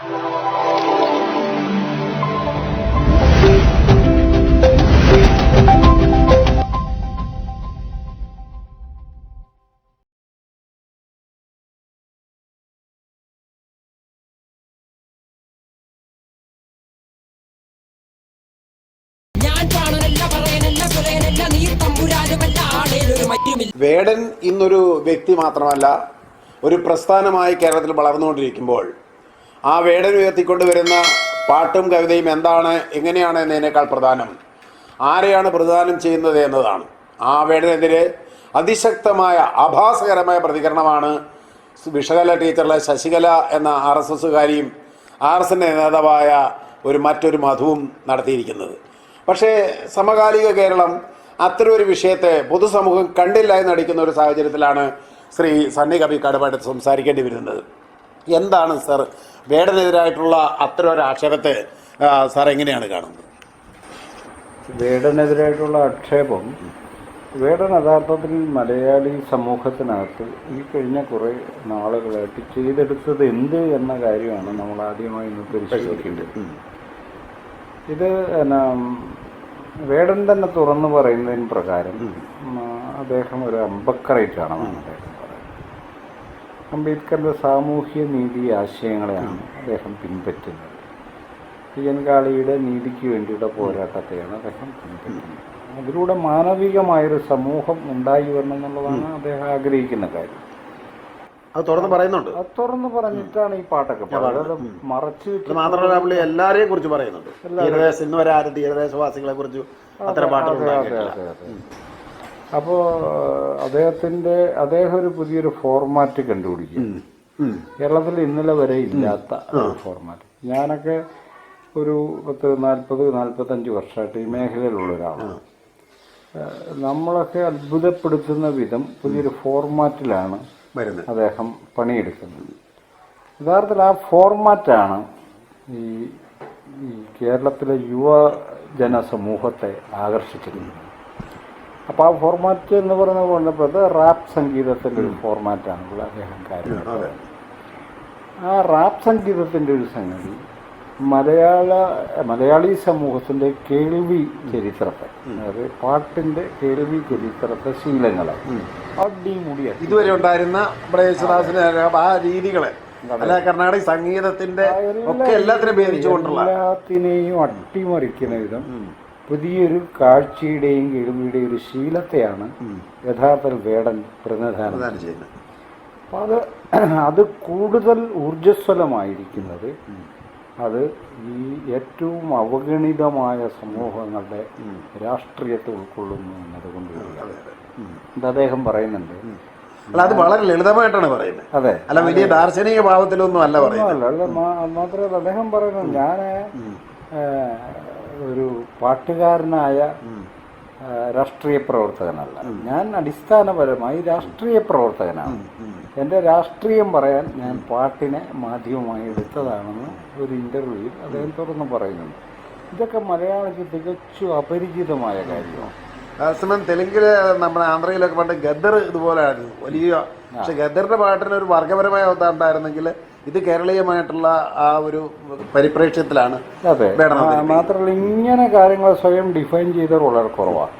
വേടൻ ഇന്നൊരു വ്യക്തി മാത്രമല്ല, ഒരു പ്രസ്ഥാനമായി കേരളത്തിൽ വളർന്നുകൊണ്ടിരിക്കുമ്പോൾ ആ വേടൻ ഉയർത്തിക്കൊണ്ടുവരുന്ന പാട്ടും കവിതയും എന്താണ്, എങ്ങനെയാണ് എന്നതിനേക്കാൾ പ്രധാനം ആരെയാണ് പ്രദാനം ചെയ്യുന്നത് എന്നതാണ്. ആ വേടനെതിരെ അതിശക്തമായ ആഭാസകരമായ പ്രതികരണമാണ് വിഷകല ടീച്ചറിലെ ശശികല എന്ന RSSകാരിയും RSSന്റെ നേതാവായ മറ്റൊരു മധുവും നടത്തിയിരിക്കുന്നത്. പക്ഷേ സമകാലിക കേരളം അത്തരമൊരു വിഷയത്തെ പൊതുസമൂഹം കണ്ടില്ല എന്ന് നടിക്കുന്ന ഒരു സാഹചര്യത്തിലാണ് ശ്രീ സണ്ണി കബിക്കാടുമായിട്ട് സംസാരിക്കേണ്ടി വരുന്നത്. എന്താണ് സർ വേടനെതിരായിട്ടുള്ള അത്തരം ഒരു ആക്ഷേപത്തെ സാർ എങ്ങനെയാണ് കാണുന്നത്? വേടനെതിരായിട്ടുള്ള ആക്ഷേപം, വേടൻ യഥാർത്ഥത്തിൽ മലയാളി സമൂഹത്തിനകത്ത് ഈ കഴിഞ്ഞ കുറേ നാളുകളായിട്ട് ചെയ്തെടുത്തത് എന്ത് എന്ന കാര്യമാണ് നമ്മൾ ആദ്യമായി ഇന്ന് പരിശോധിക്കേണ്ടത്. ഇത് വേടൻ തന്നെ തുറന്നു പറയുന്നതിന് പ്രകാരം അദ്ദേഹം ഒരു അംബേദ്കറേറ്റാണെന്നാണ് അദ്ദേഹം പറയുന്നത്. അംബേദ്കറിൻ്റെ സാമൂഹ്യ നീതി ആശയങ്ങളെയാണ് അദ്ദേഹം പിൻപറ്റുന്നത്. PN കാളിയുടെ നീതിക്ക് വേണ്ടിയുള്ള പോരാട്ടത്തെയാണ് അദ്ദേഹം പിൻപറ്റുന്നത്. അതിലൂടെ മാനവികമായൊരു സമൂഹം ഉണ്ടായി വരണം എന്നുള്ളതാണ് അദ്ദേഹം ആഗ്രഹിക്കുന്ന കാര്യം. അത് തുറന്ന് പറയുന്നുണ്ട്. അത് തുറന്ന് പറഞ്ഞിട്ടാണ് ഈ പാട്ടൊക്കെ പറയുന്നത്. മറച്ചു മാത്രമല്ല പുള്ളി എല്ലാവരെയും കുറിച്ച് പറയുന്നുണ്ട്. തീരദേശവാസികളെ കുറിച്ച് അത്തരം പാട്ടുകൾ. അപ്പോൾ അദ്ദേഹം ഒരു പുതിയൊരു ഫോർമാറ്റ് കണ്ടുപിടിക്കും. കേരളത്തിൽ ഇന്നലെ വരെ ഇല്ലാത്ത ഒരു ഫോർമാറ്റ്. ഞാനൊക്കെ ഒരു 40-45 വർഷമായിട്ട് ഈ മേഖലയിലുള്ള ഒരാളാണ്. നമ്മളൊക്കെ അത്ഭുതപ്പെടുത്തുന്ന വിധം പുതിയൊരു ഫോർമാറ്റിലാണ് അദ്ദേഹം പണിയെടുക്കുന്നത്. യഥാർത്ഥത്തിൽ ആ ഫോർമാറ്റാണ് ഈ കേരളത്തിലെ യുവജന സമൂഹത്തെ ആകർഷിച്ചിരുന്നത്. അപ്പോൾ ആ ഫോർമാറ്റ് എന്ന് പറയുന്നത് കൊണ്ടപ്പോൾ അത് റാപ്പ് സംഗീതത്തിൻ്റെ ഒരു ഫോർമാറ്റാണുള്ള അദ്ദേഹം കാര്യം. ആ റാപ്പ് സംഗീതത്തിൻ്റെ ഒരു സംഗതി മലയാളി സമൂഹത്തിൻ്റെ കേൾവി ചരിത്രത്തെ, അതായത് പാട്ടിൻ്റെ കേൾവി ചരിത്രത്തെ, ശീലങ്ങളെ അടിമുടിയാണ് ഇതുവരെ ഉണ്ടായിരുന്ന ആ രീതികളെ, കർണാടക സംഗീതത്തിന്റെ എല്ലാത്തിനെയും അട്ടിമറിക്കുന്ന വിധം പുതിയൊരു കാഴ്ചയുടെയും കേൾവിയുടെയും ഒരു ശീലത്തെയാണ് യഥാർത്ഥത്തിൽ വേടൻ പ്രതിനിധാനം ചെയ്യുന്നത്. അപ്പോൾ അത് കൂടുതൽ ഊർജ്ജസ്വലമായിരിക്കുന്നത് അത് ഈ ഏറ്റവും അവഗണിതമായ സമൂഹങ്ങളുടെ രാഷ്ട്രീയത്തെ ഉൾക്കൊള്ളുന്നു എന്നതുകൊണ്ടുകൂടിയാണ്. ഇത് അദ്ദേഹം പറയുന്നുണ്ട്. അല്ല, അത് വളരെ ലളിതമായിട്ടാണ് പറയുന്നത്. അതെ, അല്ല വലിയ ദാർശനിക ഭാവത്തിലൊന്നും അല്ല പറയുന്നത്. മാത്രമല്ല അദ്ദേഹം പറയുന്നത്, ഞാൻ ഒരു പാട്ടുകാരനായ രാഷ്ട്രീയ പ്രവർത്തകനല്ല, ഞാൻ അടിസ്ഥാനപരമായി രാഷ്ട്രീയ പ്രവർത്തകനാണ്. എൻ്റെ രാഷ്ട്രീയം പറയാൻ ഞാൻ പാട്ടിനെ മാധ്യമമായി എടുത്തതാണെന്ന് ഒരു ഇൻ്റർവ്യൂവിൽ അദ്ദേഹം തുറന്നു പറയുന്നുണ്ട്. ഇതൊക്കെ മലയാളത്തിൽ തികച്ചും അപരിചിതമായ കാര്യമാണ്. അതേസമയം തെലുങ്കില് നമ്മുടെ ആന്ധ്രയിലൊക്കെ പണ്ട് ഗദ്ദർ ഇതുപോലെയായിരുന്നു വലിയ. പക്ഷെ ഗദ്ദറിന്റെ പാട്ടിന് ഒരു വർഗപരമായ ഉണ്ടായിരുന്നെങ്കിൽ ഇത് കേരളീയമായിട്ടുള്ള ആ ഒരു പരിപ്രേക്ഷ്യത്തിലാണ്. അതെ, മാത്രമല്ല ഇങ്ങനെ കാര്യങ്ങൾ സ്വയം ഡിഫൈൻ ചെയ്തവർ വളരെ കുറവാണ്.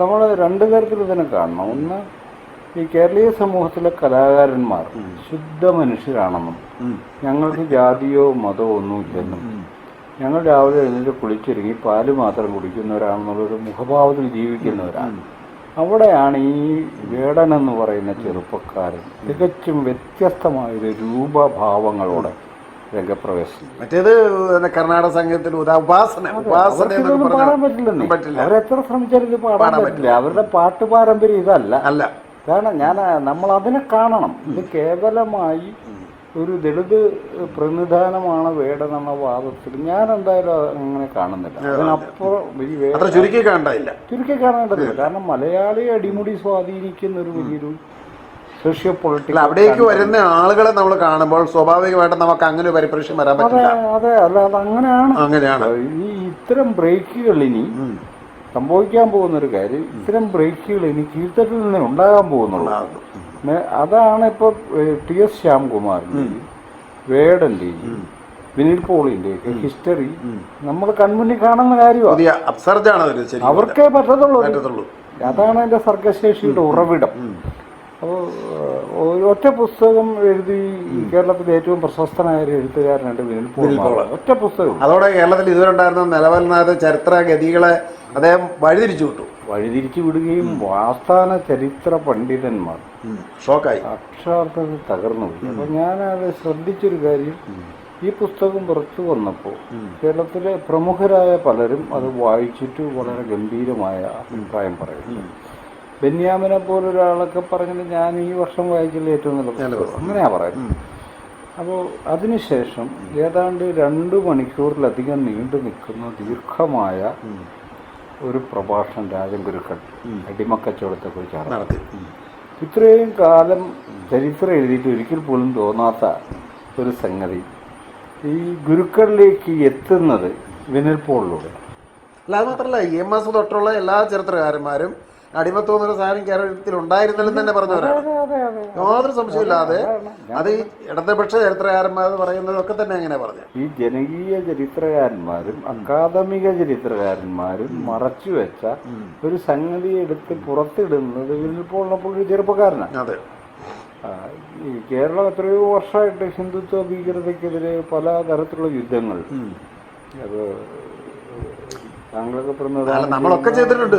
നമ്മൾ രണ്ട് തരത്തിൽ ഇതിനെ കാണണം. ഒന്ന്, ഈ കേരളീയ സമൂഹത്തിലെ കലാകാരന്മാർ ശുദ്ധ മനുഷ്യരാണെന്നും ഞങ്ങൾക്ക് ജാതിയോ മതമോ ഒന്നുമില്ലെന്നും ഞങ്ങൾ രാവിലെ എഴുന്നേറ്റ് കുളിച്ചൊരുങ്ങി പാല് മാത്രം കുടിക്കുന്നവരാണെന്നുള്ളൊരു മുഖഭാവത്തിൽ ജീവിക്കുന്നവരാണ്. അവിടെയാണ് ഈ വേടൻ എന്ന് പറയുന്ന ചെറുപ്പക്കാരൻ തികച്ചും വ്യത്യസ്തമായൊരു രൂപഭാവങ്ങളോടെ രംഗപ്രവേശനം. മറ്റേത് കർണാടക സംഗീതത്തിൽ പാടാൻ പറ്റില്ലെന്നേ, അവരെത്ര ശ്രമിച്ചാലും ഇത് പാടാൻ പറ്റില്ല. അവരുടെ പാട്ട് പാരമ്പര്യം ഇതല്ല. കാരണം നമ്മൾ അതിനെ കാണണം. ഇത് കേവലമായി ഒരു ദളിത് പ്രതിനിധാനമാണ് വേടൻ എന്ന വാദത്തിൽ ഞാൻ എന്തായാലും അങ്ങനെ കാണുന്നില്ല. അതിനപ്പുറം ചുരുക്കി കാണേണ്ടതില്ല. കാരണം മലയാളിയെ അടിമുടി സ്വാധീനിക്കുന്ന ഒരു വലിയൊരു സോഷ്യോ പൊളിറ്റിക്കൽ അവിടേക്ക് വരുന്ന ആളുകളെ നമ്മൾ കാണുമ്പോൾ സ്വാഭാവികമായിട്ട് നമുക്ക് അങ്ങനെ പരിപ്രേക്ഷ്യം വരാൻ പറ്റില്ല. അതെ, അല്ല, അത് അങ്ങനെയാണ്. ഈ ഇത്തരം ബ്രേക്കുകൾ ഇനി സംഭവിക്കാൻ പോകുന്നൊരു കാര്യം, ഇത്തരം ബ്രേക്കുകൾ ഇനി കീഴ്ത്തട്ടിൽ നിന്ന് ഉണ്ടാകാൻ പോകുന്നുള്ളൂ. അതാണ് ഇപ്പോൾ TS ശ്യാംകുമാറിൻ്റെയും വേടൻ്റെയും വിനിൽ പോളിന്റെ ഹിസ്റ്ററി നമ്മൾ കൺമുന്നിൽ കാണുന്ന കാര്യമാണ്. പുതിയ അപ്സർജാണ് അവര് ശരിക്കും അവർക്കേ പറ്റത്തുള്ളൂ. പറ്റത്തുള്ളൂ. അതാണ് എൻ്റെ സർഗശേഷിയുടെ ഉറവിടം. അപ്പോൾ ഒറ്റ പുസ്തകം എഴുതി കേരളത്തിലെ ഏറ്റവും പ്രശസ്തനായ ഒരു എഴുത്തുകാരനുണ്ട് വിനിൽ പോൾ. ഒറ്റ പുസ്തകം. അതോടെ കേരളത്തിൽ ഇതുവരെ ഉണ്ടായിരുന്ന നിലവലിനാഥ ചരിത്ര ഗതികളെ അദ്ദേഹം വഴിതിരിച്ചു വിട്ടു. വഴിതിരിച്ചു വിടുകയും ആസ്ഥാന ചരിത്ര പണ്ഡിതന്മാർ ഷോക്കായി, അക്ഷരാർത്ഥത്തിൽ തകർന്നു പോയി. അപ്പോൾ ഞാനത് ശ്രദ്ധിച്ചൊരു കാര്യം, ഈ പുസ്തകം പുറത്തു വന്നപ്പോൾ കേരളത്തിലെ പ്രമുഖരായ പലരും അത് വായിച്ചിട്ട് വളരെ ഗംഭീരമായ അഭിപ്രായം പറയുന്നു. ബെന്യാമിനെ പോലൊരാളൊക്കെ പറഞ്ഞത് ഞാൻ ഈ വർഷം വായിച്ചുള്ള ഏറ്റവും നല്ല പുസ്തകം, അങ്ങനെയാ പറയുന്നത്. അപ്പോൾ അതിനുശേഷം ഏതാണ്ട് 2 മണിക്കൂറിലധികം നീണ്ടു നിൽക്കുന്ന ദീർഘമായ ഒരു പ്രഭാഷണം രാജൻ ഗുരുക്കൾ അടിമക്കച്ചവടത്തെക്കുറിച്ചാണ് നടത്തി. ഇത്രയും കാലം ചരിത്രം എഴുതിയിട്ട് ഒരിക്കൽ പോലും തോന്നാത്ത ഒരു സംഗതി ഈ ഗുരുക്കളിലേക്ക് എത്തുന്നത് വിനിൽ പോളിലൂടെ. അല്ല, അത് മാത്രമല്ല, EMS തൊട്ടുള്ള എല്ലാ ചരിത്രകാരന്മാരും അടിമത്വം എന്നൊരു സാധനം കേരളത്തിൽ ഉണ്ടായിരുന്നില്ലെന്ന് തന്നെ പറഞ്ഞവരാണ്. യാതൊരു സംശയമില്ലാതെ അത് ഈ ഇടതുപക്ഷ ചരിത്രകാരന്മാർ പറയുന്നതൊക്കെ തന്നെ അങ്ങനെ പറഞ്ഞു. ഈ ജനകീയ ചരിത്രകാരന്മാരും അക്കാദമിക ചരിത്രകാരന്മാരും മറച്ചു വെച്ച ഒരു സംഗതി എടുത്ത് പുറത്തിടുന്നത് വിനിൽ പോളിനപ്പോൾ ഒരു ചെറുപ്പക്കാരനാണ്. അതെ. ഈ കേരളം എത്രയോ വർഷമായിട്ട് ഹിന്ദുത്വ ഭീകരതയ്ക്കെതിരെ പല തരത്തിലുള്ള യുദ്ധങ്ങൾ, അത് താങ്കളൊക്കെ നമ്മളൊക്കെ ചെയ്തിട്ടുണ്ട്.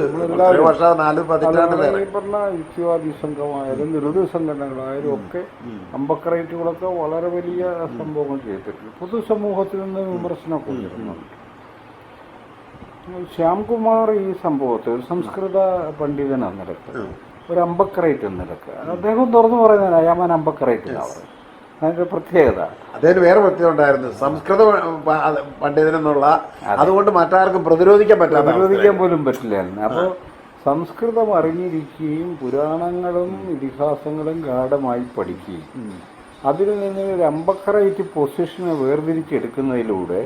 പറഞ്ഞ യുക്തിവാദി സംഘമായാലും വിരുദ്ധ സംഘടനകളായാലും ഒക്കെ അമ്പക്രൈറ്റുകളൊക്കെ വളരെ വലിയ സംഭവങ്ങൾ ചെയ്തിട്ടുണ്ട്. പൊതുസമൂഹത്തിൽ നിന്ന് വിമർശനമൊക്കെ ഉയർന്നുണ്ട്. ശ്യാംകുമാർ ഈ സംഭവത്തിൽ സംസ്കൃത പണ്ഡിതൻ എന്ന നിലക്ക്, ഒരു അമ്പക്രൈറ്റ് എന്ന നിലക്ക് അദ്ദേഹം തുറന്നു പറയുന്നതിന് അയാമാൻ അമ്പക്രൈറ്റ് എന്നാണ് പറയുന്നത്. അതിന്റെ പ്രത്യേകത, അദ്ദേഹത്തിന് വേറെ പ്രത്യേകത ഉണ്ടായിരുന്നു. സംസ്കൃത പണ്ഡിതനെന്നുള്ള അതുകൊണ്ട് മറ്റാർക്കും പ്രതിരോധിക്കാൻ പോലും പറ്റില്ലായിരുന്നു. അപ്പോൾ സംസ്കൃതം അറിഞ്ഞിരിക്കുകയും പുരാണങ്ങളും ഇതിഹാസങ്ങളും ഗാഢമായി പഠിക്കുകയും അതിൽ നിന്ന് ഒരു അമ്പക്രൈറ്റ് പൊസിഷനെ വേർതിരിച്ചെടുക്കുന്നതിലൂടെ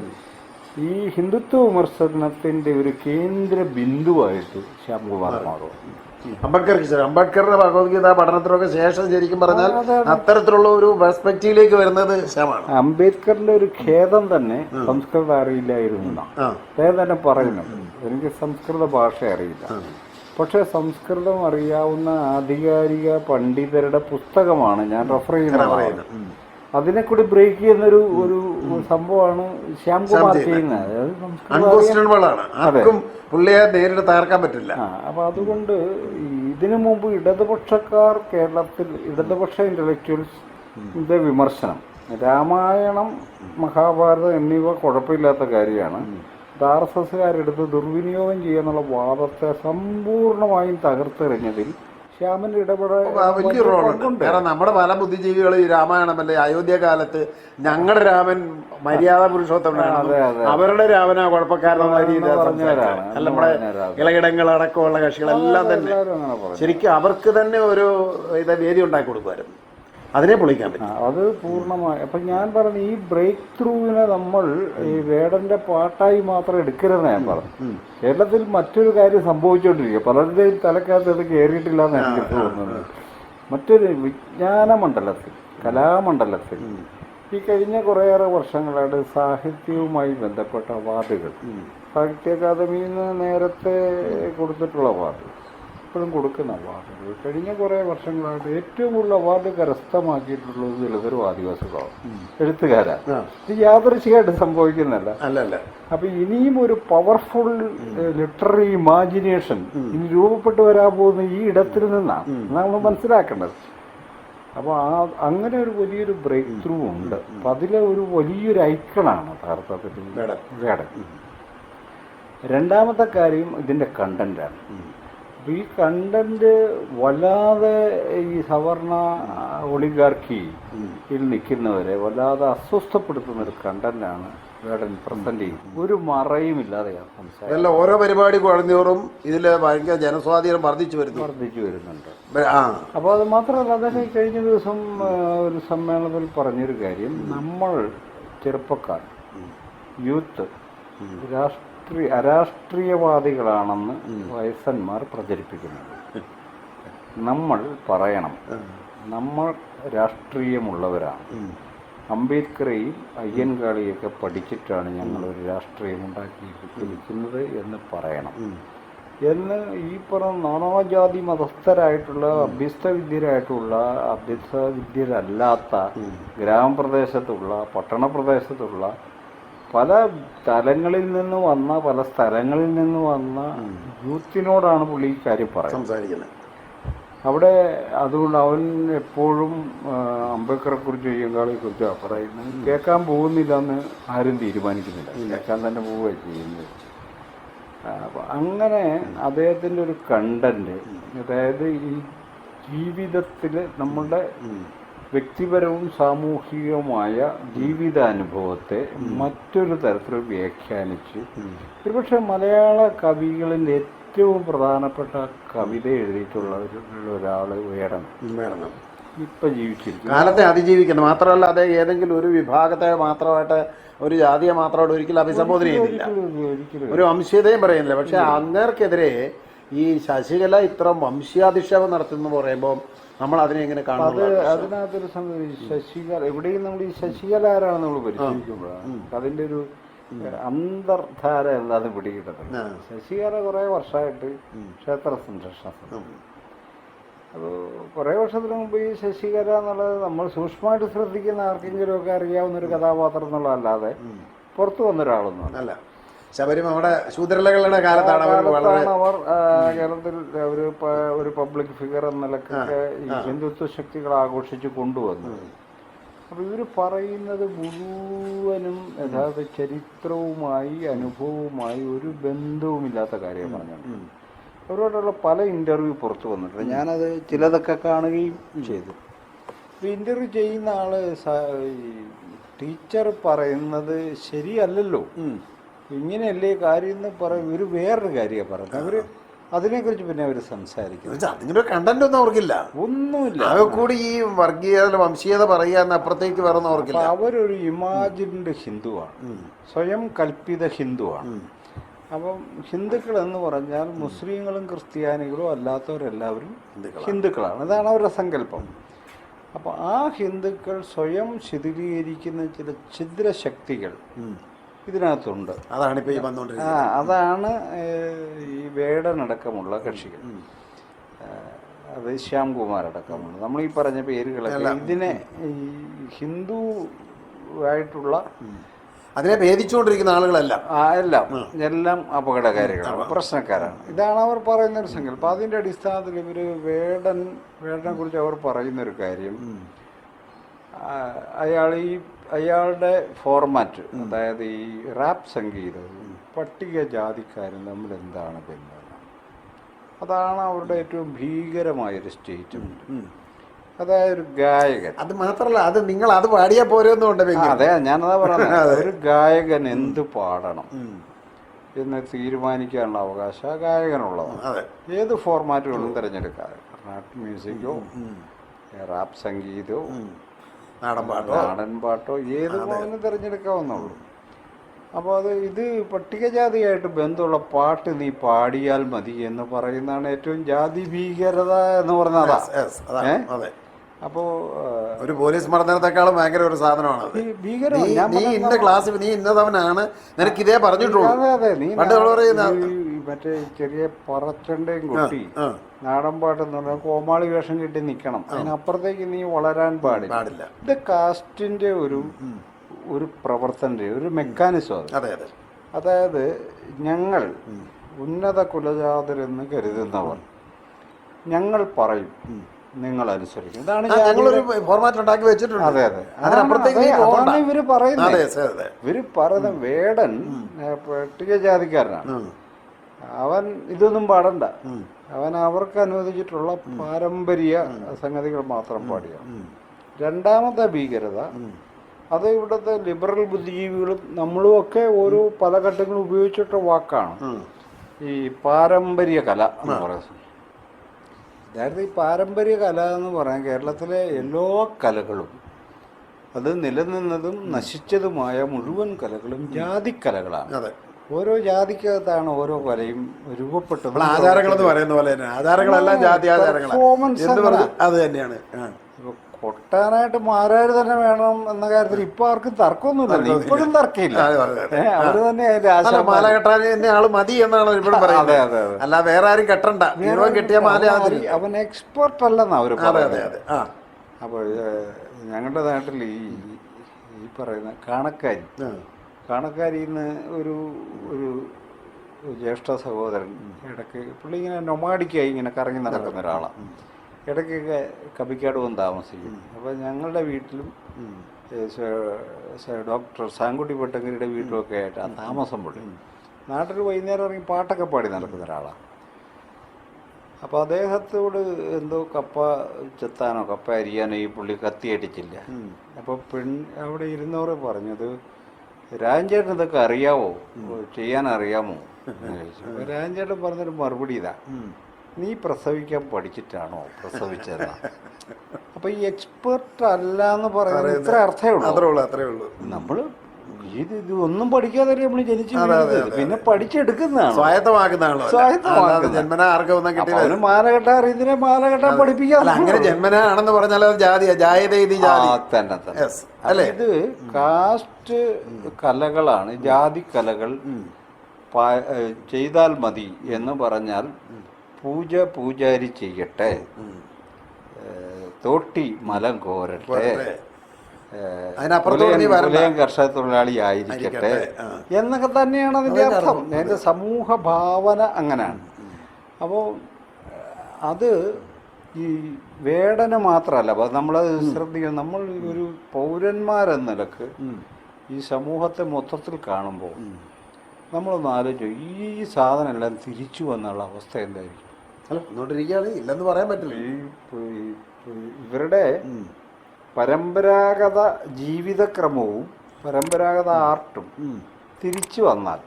ഈ ഹിന്ദുത്വ വിമർശനത്തിന്റെ ഒരു കേന്ദ്ര ബിന്ദുവായിട്ട് ശ്യാംകുമാർ മാറും. അംബേദ്കറുടെ ഭഗവത്ഗീത പഠനത്തിനൊക്കെ ശേഷം ശരിക്കും പറഞ്ഞാൽ അത്തരത്തിലുള്ള ഒരു പെർസ്പെക്റ്റീവിലേക്ക് വരുന്നത് ശ്യാമാണ്. അംബേദ്കറിന്റെ ഒരു ഖേദം തന്നെ സംസ്കൃതം അറിയില്ലായിരുന്നു. അദ്ദേഹം തന്നെ പറയുന്നുണ്ട്, എനിക്ക് സംസ്കൃത ഭാഷ അറിയില്ല, പക്ഷെ സംസ്കൃതം അറിയാവുന്ന ആധികാരിക പണ്ഡിതരുടെ പുസ്തകമാണ് ഞാൻ റെഫർ ചെയ്യുന്നത്. അതിനെ കൂടി ബ്രേക്ക് ചെയ്യുന്നൊരു ഒരു സംഭവമാണ് ശ്യാംകുമാർ ചെയ്യുന്നത്. പുള്ളിയെ നേരിട്ട് തകർക്കാൻ പറ്റില്ല. അപ്പൊ അതുകൊണ്ട് ഇതിനു മുമ്പ് ഇടതുപക്ഷക്കാർ കേരളത്തിൽ, ഇടതുപക്ഷ ഇന്റലക്ച്വൽസിന്റെ വിമർശനം, രാമായണം മഹാഭാരതം എന്നിവ കുഴപ്പമില്ലാത്ത കാര്യമാണ്, RSSകാരെടുത്ത് ദുർവിനിയോഗം ചെയ്യാന്നുള്ള വാദത്തെ സമ്പൂർണമായും തകർത്തെറിഞ്ഞതിൽ ശ്യാമന്റെ ഇടപെടൽ വലിയ റോളുണ്ട്. കാരണം നമ്മുടെ പല ബുദ്ധിജീവികൾ ഈ രാമായണമല്ലേ അയോധ്യ കാലത്ത് ഞങ്ങളുടെ രാമൻ മര്യാദ പുരുഷോത്തമനാണ്, അവരുടെ രാമനാ കുഴപ്പക്കാരനെന്ന രീതിയിൽ പറഞ്ഞവരാണ്. അല്ല, നമ്മുടെ ഇളകിടങ്ങൾ അടക്കമുള്ള കക്ഷികളെല്ലാം തന്നെ ശരിക്കും അവർക്ക് തന്നെ ഒരു വേദി ഉണ്ടാക്കി കൊടുക്കുമായിരുന്നു. അതിനെ പൊളിക്കാൻ പറ്റും. അത് പൂർണ്ണമായി. അപ്പം ഞാൻ പറഞ്ഞു, ഈ ബ്രേക്ക് ത്രൂവിനെ നമ്മൾ ഈ വേടന്റെ പാട്ടായി മാത്രം എടുക്കരുതെന്ന് ഞാൻ പറഞ്ഞു. കേരളത്തിൽ മറ്റൊരു കാര്യം സംഭവിച്ചുകൊണ്ടിരിക്കുക, പലരുടെയും തലക്കകത്ത് ഇത് കയറിയിട്ടില്ല എന്ന് എനിക്ക് തോന്നുന്നത്. മറ്റൊരു വിജ്ഞാന മണ്ഡലത്തിൽ, കലാമണ്ഡലത്തിൽ ഈ കഴിഞ്ഞ കുറേയേറെ വർഷങ്ങളായിട്ട് സാഹിത്യവുമായി ബന്ധപ്പെട്ട അവാർഡുകൾ, സാഹിത്യ അക്കാദമിയിൽ നിന്ന് നേരത്തെ കൊടുത്തിട്ടുള്ള അവാർഡ്, ഇപ്പോഴും കൊടുക്കുന്ന അവാർഡുകൾ, കഴിഞ്ഞ കുറേ വർഷങ്ങളായിട്ട് ഏറ്റവും കൂടുതൽ അവാർഡ് കരസ്ഥമാക്കിയിട്ടുള്ളത് ദളിതരും ആദിവാസികളാണ്, എഴുത്തുകാരാണ്. ഇത് യാദൃശ്ചികമായിട്ട് സംഭവിക്കുന്നതല്ല. അല്ലല്ല. അപ്പൊ ഇനിയും ഒരു പവർഫുൾ ലിറ്റററി ഇമാജിനേഷൻ ഇനി രൂപപ്പെട്ടു വരാൻ പോകുന്ന ഈ ഇടത്തിൽ നിന്നാണ് നമ്മൾ മനസ്സിലാക്കേണ്ടത്. അപ്പോൾ അങ്ങനെ ഒരു വലിയൊരു ബ്രേക്ക് ത്രൂ ഉണ്ട്. അപ്പം അതിലെ ഒരു വലിയൊരു ഐക്കണാണ് യഥാർത്ഥത്തിൽ വേടൻ. രണ്ടാമത്തെ കാര്യം ഇതിൻ്റെ കണ്ടന്റാണ്. അപ്പോൾ ഈ കണ്ടന്റ് വല്ലാതെ ഈ സവർണ ഒളിഗാർക്കിയിൽ നിൽക്കുന്നവരെ വല്ലാതെ അസ്വസ്ഥപ്പെടുത്തുന്നൊരു കണ്ടന്റാണ് വേടൻ പ്രസന്റ് ചെയ്യും. ഒരു മറയുമില്ലാതെയാണ് സംസാരം. ഓരോ പരിപാടി കുഴഞ്ഞോറും ഇതിൽ ഭയങ്കര ജനസ്വാധീനം വർദ്ധിച്ചു വരുന്നുണ്ട്. അപ്പോൾ അത് മാത്രമല്ല, അദ്ദേഹം കഴിഞ്ഞ ദിവസം ഒരു സമ്മേളനത്തിൽ പറഞ്ഞൊരു കാര്യം, നമ്മൾ ചെറുപ്പക്കാർ, യൂത്ത് അരാഷ്ട്രീയവാദികളാണെന്ന് വയസ്സന്മാർ പ്രചരിപ്പിക്കുന്നുണ്ട്. നമ്മൾ പറയണം, നമ്മൾ രാഷ്ട്രീയമുള്ളവരാണ്, അംബേദ്കറെയും അയ്യൻകാളിയൊക്കെ പഠിച്ചിട്ടാണ് ഞങ്ങളൊരു രാഷ്ട്രീയം ഉണ്ടാക്കിയിരിക്കുന്നത് എന്ന് പറയണം എന്ന് ഈ പറഞ്ഞ നാനാജാതി മതസ്ഥരായിട്ടുള്ള അഭ്യസ്തവിദ്യരല്ലാത്ത ഗ്രാമപ്രദേശത്തുള്ള പട്ടണപ്രദേശത്തുള്ള പല തലങ്ങളിൽ നിന്ന് വന്ന പല സ്ഥലങ്ങളിൽ നിന്ന് വന്ന യൂത്തിനോടാണ് പുള്ളി ഈ കാര്യം സംസാരിക്കുന്നത്. അവിടെ അതുകൊണ്ട് അവൻ എപ്പോഴും അംബേദ്കറെ കുറിച്ച് അയ്യങ്കാളിയെ കുറിച്ചാണ് പറയുന്നത്. കേൾക്കാൻ പോകുന്നില്ല എന്ന് ആരും തീരുമാനിക്കുന്നില്ല, കേൾക്കാൻ തന്നെ പോവുക ചെയ്യുന്നത്. അപ്പം അങ്ങനെ അദ്ദേഹത്തിൻ്റെ ഒരു കണ്ടന്റ്, അതായത് ഈ ജീവിതത്തിൽ നമ്മളുടെ വ്യക്തിപരവും സാമൂഹികവുമായ ജീവിതാനുഭവത്തെ മറ്റൊരു തരത്തിൽ വ്യാഖ്യാനിച്ച് ഒരുപക്ഷെ മലയാള കവികളിൽ ഏറ്റവും പ്രധാനപ്പെട്ട കവിത എഴുതിയിട്ടുള്ള ഒരാൾ വേടൻ ഇപ്പം ജീവിച്ചിരിക്കും. കാലത്തെ അതിജീവിക്കണം. മാത്രമല്ല അത് ഏതെങ്കിലും ഒരു വിഭാഗത്തെ മാത്രമായിട്ട്, ഒരു ജാതിയെ മാത്രമായിട്ട് ഒരിക്കലും അഭിസംബോധന ചെയ്യുന്നില്ല, ഒരു വംശീയതയും പറയുന്നില്ല. പക്ഷെ അങ്ങേർക്കെതിരെ ഈ ശശികല ഇത്ര വംശീയാധിക്ഷേപം നടത്തുന്നു പറയുമ്പോൾ നമ്മൾ അതിനെ എങ്ങനെ കാണുന്നത്? അതിനകത്തൊരു ശശികല എവിടെയും നമ്മൾ ഈ ശശികല ആരാണെന്ന് നമ്മൾ പരിശോധിക്കുമ്പോഴാണ് അതിൻ്റെ ഒരു അന്തർധാര എന്താന്ന് പിടികിട്ടുന്നത്. ശശികല കുറേ വർഷമായിട്ട് ക്ഷേത്ര സംരക്ഷണം. അപ്പോൾ കുറേ വർഷത്തിന് മുമ്പ് ഈ ശശികല എന്നുള്ളത് നമ്മൾ സൂക്ഷ്മമായിട്ട് ശ്രദ്ധിക്കുന്ന ആർക്കെങ്കിലും ഒക്കെ അറിയാവുന്ന ഒരു കഥാപാത്രം എന്നുള്ളതല്ലാതെ പുറത്തു വന്നൊരാളൊന്നും അല്ല. ശബരിമല നമ്മുടെ ശൂദ്രലകളുടെ കാലത്താണ് അവർ കേരളത്തിൽ ഒരു പബ്ലിക് ഫിഗർ എന്ന നിലക്കൊക്കെ ഈ ഹിന്ദുത്വ ശക്തികൾ ആഘോഷിച്ച് കൊണ്ടുവന്നത്. അപ്പോൾ ഇവർ പറയുന്നത് മുഴുവനും യഥാർത്ഥ ചരിത്രവുമായി അനുഭവവുമായി ഒരു ബന്ധവുമില്ലാത്ത കാര്യം പറഞ്ഞാണ്. അവരോടുള്ള പല ഇൻ്റർവ്യൂ പുറത്തു വന്നിട്ടുണ്ട്. ഞാനത് ചിലതൊക്കെ കാണുകയും ചെയ്തു. അപ്പോൾ ഇൻ്റർവ്യൂ ചെയ്യുന്ന ആൾ ടീച്ചർ പറയുന്നത് ശരിയല്ലല്ലോ, ഇങ്ങനെയല്ലേ കാര്യം എന്ന് പറയും. ഇവർ വേറൊരു കാര്യമാണ് പറയുന്നത്. അവർ അതിനെക്കുറിച്ച് പിന്നെ അവർ സംസാരിക്കുന്നത് അതിങ്ങനെ കണ്ടന്റ് ഒന്നും അവർക്കില്ല, ഒന്നുമില്ല. അത് കൂടി ഈ വർഗീയത വംശീയത പറയുക അപ്പുറത്തേക്ക് വരുന്ന അവർക്കില്ല. അവരൊരു ഇമാജിൻഡ് ഹിന്ദുവാണ്, സ്വയം കൽപ്പിത ഹിന്ദുവാണ്. അപ്പം ഹിന്ദുക്കൾ എന്ന് പറഞ്ഞാൽ മുസ്ലിങ്ങളും ക്രിസ്ത്യാനികളും അല്ലാത്തവരെല്ലാവരും ഹിന്ദുക്കളാണ്. ഇതാണ് അവരുടെ സങ്കല്പം. അപ്പോൾ ആ ഹിന്ദുക്കൾ സ്വയം ശിഥിലീകരിക്കുന്ന ചില ഛിദ്രശക്തികൾ ഇതിനകത്തുണ്ട്. അതാണിപ്പോൾ ഈ വന്നുകൊണ്ടിരിക്കുന്നത്. അതാണ് ഈ വേടനടക്കമുള്ള കക്ഷികൾ, അത് ശ്യാംകുമാർ അടക്കമുള്ള നമ്മൾ ഈ പറഞ്ഞ പേരുകളൊക്കെ ഇതിനെ ഈ ഹിന്ദു ആയിട്ടുള്ള അതിനെ ഭേദിച്ചുകൊണ്ടിരിക്കുന്ന ആളുകളെല്ലാം എല്ലാം അപകടകാരികളാണ്, പ്രശ്നക്കാരാണ്. ഇതാണ് അവർ പറയുന്നൊരു സങ്കല്പം. അതിൻ്റെ അടിസ്ഥാനത്തിൽ ഇവർ വേടനെ കുറിച്ച് അവർ പറയുന്നൊരു കാര്യം, അയാളുടെ ഫോർമാറ്റ്, അതായത് ഈ റാപ്പ് സംഗീതവും പട്ടികജാതിക്കാരും തമ്മിൽ എന്താണ് ബന്ധം, അതാണ് അവരുടെ ഏറ്റവും ഭീകരമായൊരു സ്റ്റേറ്റ്മെന്റ്. അതായത് ഒരു ഗായകൻ, അത് മാത്രമല്ല അത് നിങ്ങൾ അത് പാടിയാൽ പോരെന്നുണ്ട്. അതെ, ഞാനതാ പറയുന്നത്. ഒരു ഗായകൻ എന്ത് പാടണം എന്ന് തീരുമാനിക്കാനുള്ള അവകാശം ആ ഗായകനുള്ളതാണ്. ഏത് ഫോർമാറ്റുകളും തിരഞ്ഞെടുക്കാതെ, റാപ്പ് മ്യൂസിക്കോ റാപ്പ് സംഗീതമോ നാടൻ പാട്ടോ ഏത് പോലും തിരഞ്ഞെടുക്കാവുന്നുള്ളൂ. അപ്പോൾ ഇത് പട്ടികജാതിയായിട്ട് ബന്ധമുള്ള പാട്ട് നീ പാടിയാൽ മതി എന്ന് പറയുന്നതാണ് ഏറ്റവും ജാതി ഭീകരത എന്ന് പറഞ്ഞതാ. അപ്പോൾ ഒരു പോലീസ് മർദ്ദനത്തെക്കാളും ഭയങ്കര ഒരു സാധനമാണ് നീ ഇന്ന ക്ലാസ്, നീ ഇന്നതവനാണ്, നിനക്ക് ഇതേ പറഞ്ഞിട്ടുള്ളൂ. അതെ, നീ മറ്റേ ചെറിയ പറച്ചണ്ടയും കൊട്ടി നാടൻ പാട്ടെന്ന് പറഞ്ഞാൽ കോമാളി വേഷം കിട്ടി നിൽക്കണം, അതിനപ്പുറത്തേക്ക് നീ വളരാൻ പാടില്ല. ഇത് കാസ്റ്റിന്റെ ഒരു പ്രവർത്തന, ഒരു മെക്കാനിസം. അതായത് ഞങ്ങൾ ഉന്നത കുലജാതരെന്ന് കരുതുന്നവർ ഞങ്ങൾ പറയും, നിങ്ങൾ അനുസരിക്കും. ഇതാണ് ഫോർമാറ്റ് ഉണ്ടാക്കി വെച്ചിട്ടുണ്ട്. അതെ, അതാണ് ഇവര് പറയുന്നത്. ഇവര് പറയുന്ന വേടൻ പട്ടികജാതിക്കാരനാണ്, അവൻ ഇതൊന്നും പാടണ്ട, അവൻ അവർക്ക് അനുവദിച്ചിട്ടുള്ള പാരമ്പര്യ സംഗതികൾ മാത്രം പാടിയ. രണ്ടാമത്തെ ഭീകരത, അത് ഇവിടുത്തെ ലിബറൽ ബുദ്ധിജീവികളും നമ്മളും ഒക്കെ ഓരോ പല ഘട്ടങ്ങളും ഉപയോഗിച്ചിട്ട വാക്കാണ് ഈ പാരമ്പര്യ കല എന്ന് പറയുന്നത്. അതായത് ഈ പാരമ്പര്യ കല എന്ന് പറയാൻ കേരളത്തിലെ എല്ലാ കലകളും, അത് നിലനിന്നതും നശിച്ചതുമായ മുഴുവൻ കലകളും ജാതിക്കലകളാണ്. ഓരോ ജാതിക്കകത്താണ് ഓരോ കലയും രൂപപ്പെട്ടത്. നമ്മൾ ആചാരങ്ങളെന്ന് പറയുന്ന പോലെ തന്നെ ആചാരങ്ങളെല്ലാം ജാതി ആചാരങ്ങളാണ് പെർഫോമൻസ് എന്ന് പറഞ്ഞു അത് തന്നെയാണ്. ഇപ്പൊ കൊട്ടാനായിട്ട് മാരാര് തന്നെ വേണം എന്ന കാര്യത്തിൽ ഇപ്പൊ ആർക്കും തർക്കമൊന്നുമില്ല, ഇപ്പോഴും തർക്കമില്ല. അവര് തന്നെ അതിന്റെ ആശാ മാല കെട്ടാൻ തന്നെ ആള് മതി എന്നാണ് ഇപ്പോഴും പറയുന്നത്. അതെ അതെ. അല്ല വേറെ ആരും കെട്ടണ്ട, മുഴുവൻ കെട്ടിയ മാല അവൻ എക്സ്പെർട്ട് അല്ലെന്നാ അവര് അതെ അതെ പറയുന്നത്. അതെ. ആ അപ്പോൾ ഞങ്ങളുടെ നാട്ടിൽ ഈ പറയുന്ന കാണക്കാരിയിൽ നിന്ന് ഒരു ജ്യേഷ്ഠ സഹോദരൻ ഇടയ്ക്ക് പുള്ളി ഇങ്ങനെ നൊമാഡിക്കായി ഇങ്ങനെ കറങ്ങി നടക്കുന്ന ഒരാളാണ്. ഇടയ്ക്കൊക്കെ കബിക്കാട് വന്ന് താമസിക്കും. അപ്പോൾ ഞങ്ങളുടെ വീട്ടിലും ഡോക്ടർ സാങ്കുട്ടി ഭട്ടങ്കരിയുടെ വീട്ടിലൊക്കെ ആയിട്ടാണ് താമസം. പുള്ളി നാട്ടിൽ വൈകുന്നേരം ഇറങ്ങി പാട്ടൊക്കെ പാടി നടക്കുന്ന ഒരാളാണ്. അപ്പോൾ അദ്ദേഹത്തോട് എന്തോ കപ്പ ചെത്താനോ കപ്പ അരിയാനോ ഈ പുള്ളി കത്തി അടിച്ചില്ല. അപ്പോൾ അവിടെ ഇരുന്നവരെ പറഞ്ഞത്, രാജൻചേട്ടൻ ഇതൊക്കെ അറിയാവോ, ചെയ്യാൻ അറിയാമോ എന്ന് ചോദിച്ചു. അപ്പോൾ രാജൻചേട്ടൻ പറഞ്ഞൊരു മറുപടി ഇതാ, നീ പ്രസവിക്കാൻ പഠിച്ചിട്ടാണോ പ്രസവിച്ചത്? അപ്പൊ ഈ എക്സ്പെർട്ട് അല്ല എന്ന് പറയുന്നത് ഇത്ര അർത്ഥമേ ഉള്ളൂ. നമ്മള് ഇത് ഒന്നും പഠിക്കാതെ നമ്മൾ ജനിച്ചു പിന്നെ പഠിച്ചെടുക്കുന്നതാണ്, സ്വായത്തമാക്കുന്നതാണ്. മാല കെട്ടാൻ അറിയുന്നതിനെ മാല കെട്ടാൻ പഠിപ്പിക്കാൻ അങ്ങനെ ജന്മനാണെന്ന് പറഞ്ഞാൽ അത് ജാതിയാ, തന്നെ. ഇത് കാസ്റ്റ് കലകളാണ്, ജാതി കലകൾ ചെയ്താൽ മതി എന്ന് പറഞ്ഞാൽ പൂജാരി ചെയ്യട്ടെ, തോട്ടി മലം കോരട്ടെ, കർഷക തൊഴിലാളി ആയിരിക്കട്ടെ എന്നൊക്കെ തന്നെയാണ് അതിൻ്റെ അർത്ഥം. അതിൻ്റെ സമൂഹ ഭാവന അങ്ങനെയാണ്. അപ്പോൾ അത് ഈ വേടന മാത്രമല്ല, അപ്പോൾ നമ്മളത് ശ്രദ്ധിക്കണം. നമ്മൾ ഒരു പൗരന്മാരെന്ന നിലക്ക് ഈ സമൂഹത്തെ മൊത്തത്തിൽ കാണുമ്പോൾ നമ്മളൊന്ന് ആലോചിച്ചു, ഈ സാധനം എല്ലാം തിരിച്ചു വന്നുള്ള അവസ്ഥ എന്തായിരിക്കും? ഇല്ലെന്ന് പറയാൻ പറ്റില്ല. ഇവരുടെ പരമ്പരാഗത ജീവിതക്രമവും പരമ്പരാഗത ആർട്ടും തിരിച്ചു വന്നാൽ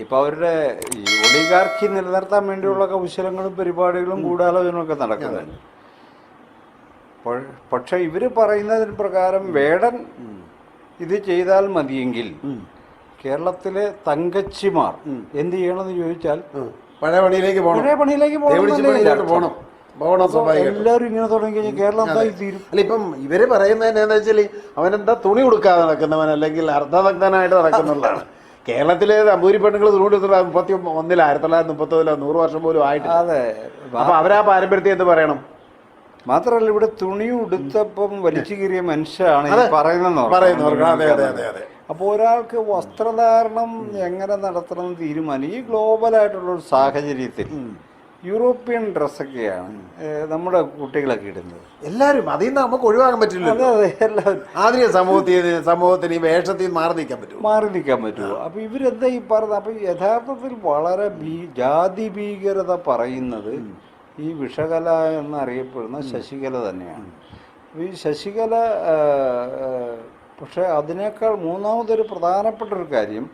ഇപ്പം അവരുടെ ഈ ഒളിഗാർക്കി നിലനിർത്താൻ വേണ്ടിയുള്ള കൗശലങ്ങളും പരിപാടികളും ഗൂഢാലോചനയൊക്കെ നടക്കുന്നുണ്ട്. പക്ഷെ ഇവർ പറയുന്നതിന് പ്രകാരം വേടൻ ഇത് ചെയ്താൽ മതിയെങ്കിൽ കേരളത്തിലെ തങ്കച്ചിമാർ എന്ത് ചെയ്യണമെന്ന് ചോദിച്ചാൽ പഴയ പണിയിലേക്ക് പോകണം. എല്ലാവരും ഇങ്ങനെ തുടങ്ങി കഴിഞ്ഞാൽ കേരളം എന്തായി തീരും. അല്ല, ഇപ്പം ഇവര് പറയുന്നത് എന്താ വെച്ചാൽ അവനെന്താ തുണി കൊടുക്കാതെ നടക്കുന്നവൻ അല്ലെങ്കിൽ അർദ്ധനഗ്നനായിട്ട് നടക്കുന്നുള്ളതാണ്. കേരളത്തിലെ അമ്പൂരി പെണ്ണുങ്ങൾ തുണി കൊടുത്തിട്ട് 1931 1930 100 വർഷം പോലും ആയിട്ടില്ല. അതെ. അപ്പൊ അവരാ പാരമ്പര്യത്തെ എന്ത് പറയണം? മാത്രല്ല ഇവിടെ തുണി ഉടുത്തപ്പം വലിച്ചു കീറിയ മനുഷ്യരാണ് പറയുന്നത്. അപ്പോൾ ഒരാൾക്ക് വസ്ത്രധാരണം എങ്ങനെ നടത്തണം എന്ന് തീരുമാനം ഈ ഗ്ലോബലായിട്ടുള്ളൊരു സാഹചര്യത്തിൽ യൂറോപ്യൻ ഡ്രസ്സൊക്കെയാണ് നമ്മുടെ കുട്ടികളൊക്കെ ഇടുന്നത്. എല്ലാവരും അതിൽ നിന്ന് നമുക്ക് ഒഴിവാക്കാൻ പറ്റില്ല. എല്ലാവരും ആധുനിക സമൂഹത്തിന് ഈ വേഷത്തിൽ മാറി നിൽക്കാൻ പറ്റുമോ? അപ്പൊ ഇവരെന്താ ഈ പറഞ്ഞത്? അപ്പൊ യഥാർത്ഥത്തിൽ വളരെ ജാതി ഭീകരത പറയുന്നത് ഈ വിഷകല എന്നറിയപ്പെടുന്ന ശശികല തന്നെയാണ്. ഈ ശശികല പക്ഷെ അതിനേക്കാൾ മൂന്നാമതൊരു പ്രധാനപ്പെട്ട ഒരു കാര്യം,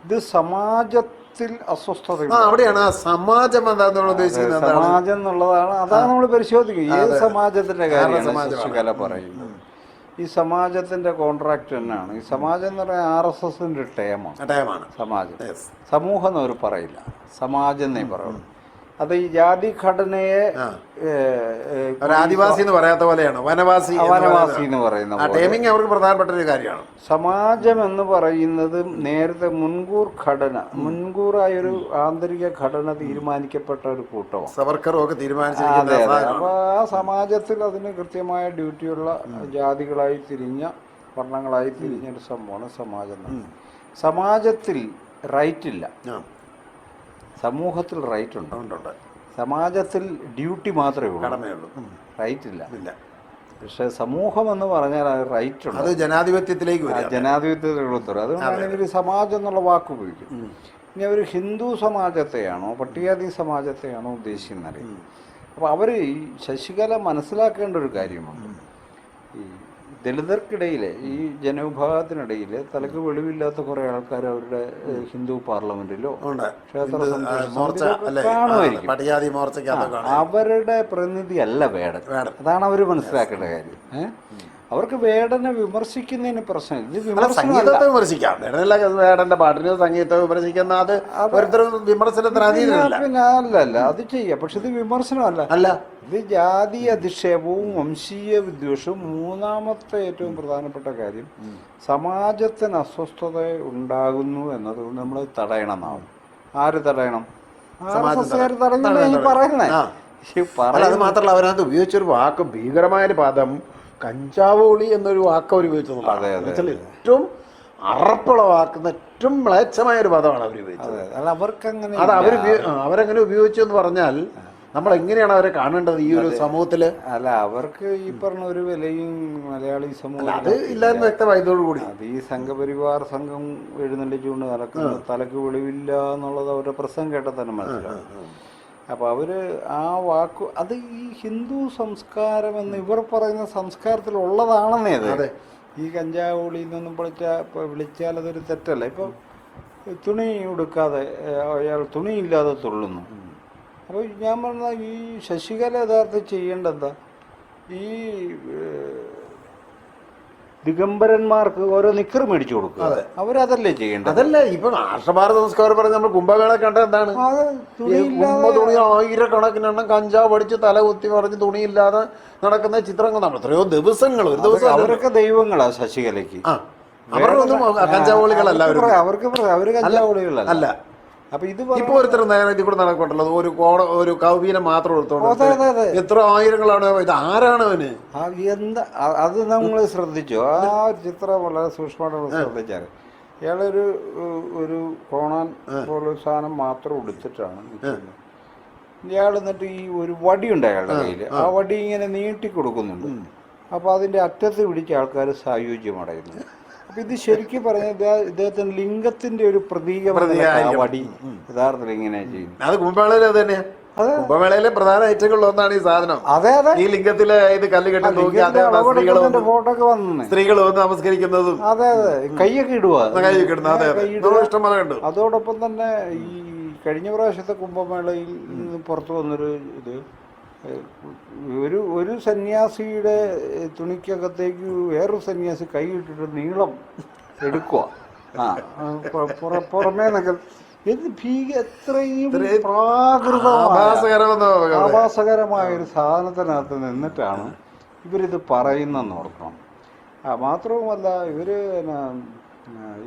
ഇത് സമാജത്തിൽ അസ്വസ്ഥത. അവിടെയാണ് സമാജം എന്താണെന്നുള്ള ഉദ്ദേശിക്കുന്നത്. സമാജം എന്നുള്ളതാണ്, അതാണ് നമ്മൾ പരിശോധിക്കുക. ഏത് സമാജത്തിന്റെ കാര്യമാണ് ശശികല പറയുന്നത്? ഈ സമാജത്തിന്റെ കോൺട്രാക്ട് തന്നെയാണ്. ഈ സമാജം എന്ന് പറയുന്നത് RSSന്റെ ടേമാണ്. സമാജം, സമൂഹം എന്നവർ പറയില്ല, സമാജം എന്നേ പറയുള്ളൂ. അത് ഈ ജാതി ഘടനയെ ആദിവാസി എന്ന് പറയാത്ത പോലെയാണ് വനവാസി എന്ന് പറയുന്നത്. അവർക്ക് പ്രധാനപ്പെട്ട ഒരു കാര്യമാണ്. സമാജം എന്ന് പറയുന്നത് നേരത്തെ മുൻകൂറായൊരു ആന്തരിക ഘടന തീരുമാനിക്കപ്പെട്ട ഒരു കൂട്ടമാണ്. സവർക്കറൊക്കെ അതെ. അപ്പൊ ആ സമാജത്തിൽ അതിന് കൃത്യമായ ഡ്യൂട്ടിയുള്ള ജാതികളായി തിരിഞ്ഞ വർണ്ണങ്ങളായി തിരിഞ്ഞൊരു സംഭവമാണ് സമാജം. സമാജത്തിൽ റൈറ്റ് ഇല്ല, സമൂഹത്തിൽ റൈറ്റ് ഉണ്ട്. സമാജത്തിൽ ഡ്യൂട്ടി മാത്രമേ ഉള്ളൂ, റൈറ്റ് ഇല്ല. പക്ഷെ സമൂഹം എന്ന് പറഞ്ഞാൽ അത് റൈറ്റ് ഉണ്ട്. ജനാധിപത്യത്തിലേക്ക് ഉത്തരവ്. അതുകൊണ്ടാണ് ഇവർ സമാജം എന്നുള്ള വാക്ക് ഉപയോഗിക്കും. ഇനി അവർ ഹിന്ദു സമാജത്തെയാണോ പട്ടികജാതി സമാജത്തെയാണോ ഉദ്ദേശിക്കുന്നത്? അപ്പോൾ അവർ ഈ ശശികല മനസ്സിലാക്കേണ്ട ഒരു കാര്യമാണ്. ഈ ദളിതർക്കിടയിൽ ഈ ജനവിഭാഗത്തിനിടയിൽ തലക്ക് വെളിവില്ലാത്ത കുറെ ആൾക്കാർ അവരുടെ ഹിന്ദു പാർലമെന്റിലോ ക്ഷേത്ര കാണുമായിരിക്കും. പട്ടികജാതി മോർച്ചയ്ക്ക് അവരുടെ പ്രതിനിധി അല്ല വേടൻ. അതാണ് അവർ മനസ്സിലാക്കേണ്ട കാര്യം. അവർക്ക് വേടനെ വിമർശിക്കുന്നതിന് പ്രശ്നം സംഗീതത്തെ വിമർശിക്കാം. വേടന്റെ പാട്ടിന് സംഗീതത്തെ വിമർശിക്കുന്ന അത് ഓരോരുത്തരും വിമർശനത്തിന് അതീതമല്ല. പിന്നെ അല്ല അത് ചെയ്യാം. പക്ഷെ ഇത് വിമർശനമല്ല. അല്ല, ഇത് ജാതി അധിക്ഷേപവും വംശീയ വിദ്വേഷവും. മൂന്നാമത്തെ ഏറ്റവും പ്രധാനപ്പെട്ട കാര്യം സമാജത്തിന് അസ്വസ്ഥത ഉണ്ടാകുന്നു എന്നത് നമ്മൾ തടയണം എന്നാവും. ആര് തടയണം? പറയുന്നേ. അത് മാത്രമല്ല, അവരത് ഉപയോഗിച്ചൊരു വാക്ക്, ഭീകരമായൊരു പദം കഞ്ചാവോളി എന്നൊരു വാക്ക് അവർ ഉപയോഗിച്ചത്. ഏറ്റവും അറപ്പുള്ള വാക്കുന്ന ഏറ്റവും മ്ലേച്ഛമായ ഒരു പദമാണ് അവർ ഉപയോഗിച്ചത്. അത് അവരങ്ങനെ ഉപയോഗിച്ചു എന്ന് പറഞ്ഞാൽ നമ്മൾ എങ്ങനെയാണ് അവരെ കാണേണ്ടത് ഈ ഒരു സമൂഹത്തില്? അല്ല, അവർക്ക് ഈ പറഞ്ഞ ഒരു വിലയും മലയാളി സമൂഹം അത് ഇല്ലാന്ന് വ്യക്തമായതോടുകൂടി അത് ഈ സംഘപരിവാർ സംഘം എഴുന്നള്ളിച്ചുകൊണ്ട് നടക്കുന്ന തലക്ക് വെളിവില്ല എന്നുള്ളത് അവരുടെ പ്രസംഗം കേട്ടാൽ തന്നെ മനസ്സിലാവും. അപ്പോൾ അവർ ആ വാക്ക് അത് ഈ ഹിന്ദു സംസ്കാരം എന്ന് ഇവർ പറയുന്ന സംസ്കാരത്തിലുള്ളതാണെന്നേ. അത് ഈ കഞ്ചാവോളി എന്നൊന്നും വിളിച്ചാൽ അതൊരു തെറ്റല്ല. ഇപ്പം തുണി ഉടുക്കാതെ അയാൾ തുണിയില്ലാതെ തുള്ളുന്നു. അപ്പോൾ ഞാൻ പറഞ്ഞ ഈ ശശികല യഥാർത്ഥം ചെയ്യേണ്ടത് ഈ ദിഗംബരന്മാർക്ക് ഓരോ നിക്കർ മേടിച്ചു കൊടുക്കുക. അവരതല്ലേ ചെയ്യേണ്ടത്? അതല്ല, ഇപ്പൊ രാഷ്ട്രഭാരത സംസ്കാരം പറഞ്ഞ നമ്മൾ കുംഭമേള കണ്ട എന്താണ്? തുണി ആയിരക്കണക്കിനെണ്ണം കഞ്ചാവ് പഠിച്ച് തല കുത്തി പറഞ്ഞ് തുണിയില്ലാതെ നടക്കുന്ന ചിത്രങ്ങൾ നമ്മൾ എത്രയോ ദിവസങ്ങൾ, ഒരു ദിവസം. അവരൊക്കെ ദൈവങ്ങളാ ശശികലയ്ക്ക്. അവരൊന്നും കഞ്ചാവോളികളല്ല. അവര് കഞ്ചാവോളികളല്ല. അല്ല. അപ്പൊ ഇപ്പൊ ഒരുത്തരം ഇതിൽ കൂടെ നടക്കണ്ടല്ലോ, ഒരു കൗബീനെ മാത്രം എടുത്തോണ്ട് എത്ര ആയിരങ്ങളാണ്. ഇത് ആരാണ് അവന്? എന്താ അത് നമ്മൾ ശ്രദ്ധിച്ചോ? ആ ചിത്രം വളരെ സൂക്ഷ്മമായിട്ട് ശ്രദ്ധിച്ചാൽ ഇയാളൊരു കോണാൻ പോലൊരു സാധനം മാത്രം എടുത്തിട്ടാണ് നിൽക്കുന്നത്. ഇയാൾ എന്നിട്ട് ഈ ഒരു വടിയുണ്ട് അയാളുടെ കയ്യിൽ. ആ വടി ഇങ്ങനെ നീട്ടി കൊടുക്കുന്നുണ്ട്. അപ്പൊ അതിന്റെ അറ്റത്ത് പിടിച്ച ആൾക്കാർ സായുജ്യം അടയുന്നു. അപ്പൊ ഇത് ശരിക്കും പറഞ്ഞ ഇദ്ദേഹത്തിന് ലിംഗത്തിന്റെ ഒരു പ്രതീകമാണ് വടി യഥാർത്ഥത്തിൽ ഇങ്ങനെ ചെയ്യുന്നത്. അത് കുംഭമേളയിൽ അത് തന്നെയാണ്. കുംഭമേളയിലെ പ്രധാന ഐറ്റങ്ങളിൽ ഒന്നാണ് ഈ സാധനം. അതെ അതെ, ഈ ലിംഗത്തിലെ ഇത് കല്ല് കെട്ടി നോക്കി ഫോട്ടോ ഒക്കെ വന്നു സ്ത്രീകൾ വന്ന് നമസ്കരിക്കുന്നതും. അതെ അതെ, കൈയൊക്കെ ഇടുക. ഇഷ്ടംപോലെ കണ്ടു. അതോടൊപ്പം തന്നെ ഈ കഴിഞ്ഞ പ്രാവശ്യത്തെ കുംഭമേളയിൽ പുറത്തു വന്നൊരു ഇത്, ഒരു സന്യാസിയുടെ തുണിക്കകത്തേക്ക് വേറൊരു സന്യാസി കൈ ഇട്ടിട്ട് നീളം എടുക്കുക. പുറമേ നിന്നൊക്കെ എത്രയും ആഭാസകരമായ ഒരു സാധനത്തിനകത്ത് നിന്നിട്ടാണ് ഇവരിത് പറയുന്നെന്ന് ഓർക്കണം. മാത്രവുമല്ല, ഇവര്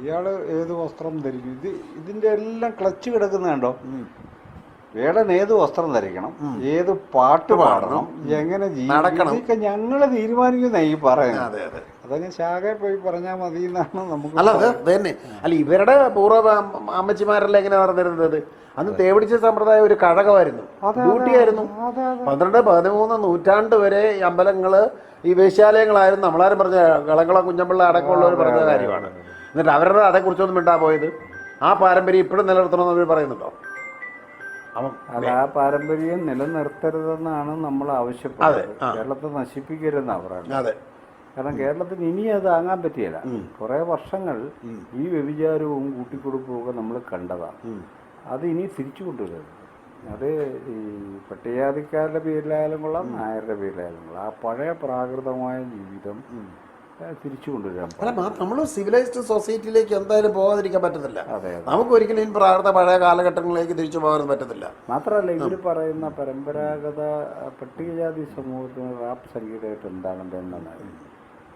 ഇയാള് ഏത് വസ്ത്രം ധരിക്കും? ഇതിന്റെ എല്ലാം ക്ലച്ച് കിടക്കുന്ന കണ്ടോ? വേടൻ ഏത് വസ്ത്രം ധരിക്കണം, ഏത് പാട്ട് പാടണം, എങ്ങനെ ജീവിക്കണം, ഇതൊക്കെ ഞങ്ങള് തീരുമാനിക്കുന്ന ഈ പറയുന്നത്. അതങ്ങ് ശാഖയിൽ പോയി പറഞ്ഞാൽ മതി എന്നാണ് നമുക്ക്. അല്ല, ഇവരുടെ പൂർവ്വ അമ്മച്ചിമാരെല്ലാം എങ്ങനെ നടന്നിരുന്നത്? അന്ന് തേവിടിച്ച സമ്പ്രദായം ഒരു കഴകമായിരുന്നു, ഡ്യൂട്ടിയായിരുന്നു. 12-13 നൂറ്റാണ്ട് വരെ ഈ അമ്പലങ്ങള് ഈ വേശ്യാലയങ്ങളായിരുന്നു. നമ്മളാരും പറഞ്ഞ കളങ്കുളം കുഞ്ഞമ്പിള്ള അടക്കമുള്ളവർ പറഞ്ഞ കാര്യമാണ്. എന്നിട്ട് അവരുടെ അതേക്കുറിച്ചൊന്നും മിണ്ടാ പോയത്. ആ പാരമ്പര്യം ഇപ്പോഴും നിലനിർത്തണമെന്ന് അവർ പറയുന്നുണ്ടോ? അല്ല, ആ പാരമ്പര്യം നിലനിർത്തരുതെന്നാണ് നമ്മൾ ആവശ്യപ്പെടുന്നത്. കേരളത്തെ നശിപ്പിക്കരുതെന്നാണ് പറയുന്നത്. കാരണം കേരളത്തിന് ഇനി അത് താങ്ങാൻ പറ്റിയല്ല. കുറെ വർഷങ്ങൾ ഈ വ്യഭിചാരവും കൂട്ടിക്കൊടുപ്പും ഒക്കെ നമ്മൾ കണ്ടതാണ്. അത് ഇനി തിരിച്ചു കൊണ്ടുവരുന്നത്. അത് ഈ പട്ടികജാതിക്കാരുടെ പേരിലായാലും കൊള്ളാം, നായരുടെ പേരിലായാലും കൊള്ളാം, ആ പഴയ പ്രാകൃതമായ ജീവിതം തിരിച്ചു കൊണ്ടുവരാൻ. നമ്മൾ സിവിലൈസ്ഡ് സൊസൈറ്റിയിലേക്ക് എന്തായാലും പോകാതിരിക്കാൻ പറ്റത്തില്ല. നമുക്ക് ഒരിക്കലും ഈ പ്രാകൃത പഴയ കാലഘട്ടങ്ങളിലേക്ക് തിരിച്ചു പോകാൻ പറ്റത്തില്ല. മാത്രമല്ല, ഇവർ പറയുന്ന പരമ്പരാഗത പട്ടികജാതി സമൂഹത്തിന് റാപ്പ് സംഗീതമായിട്ട് എന്താണെന്നാണ്.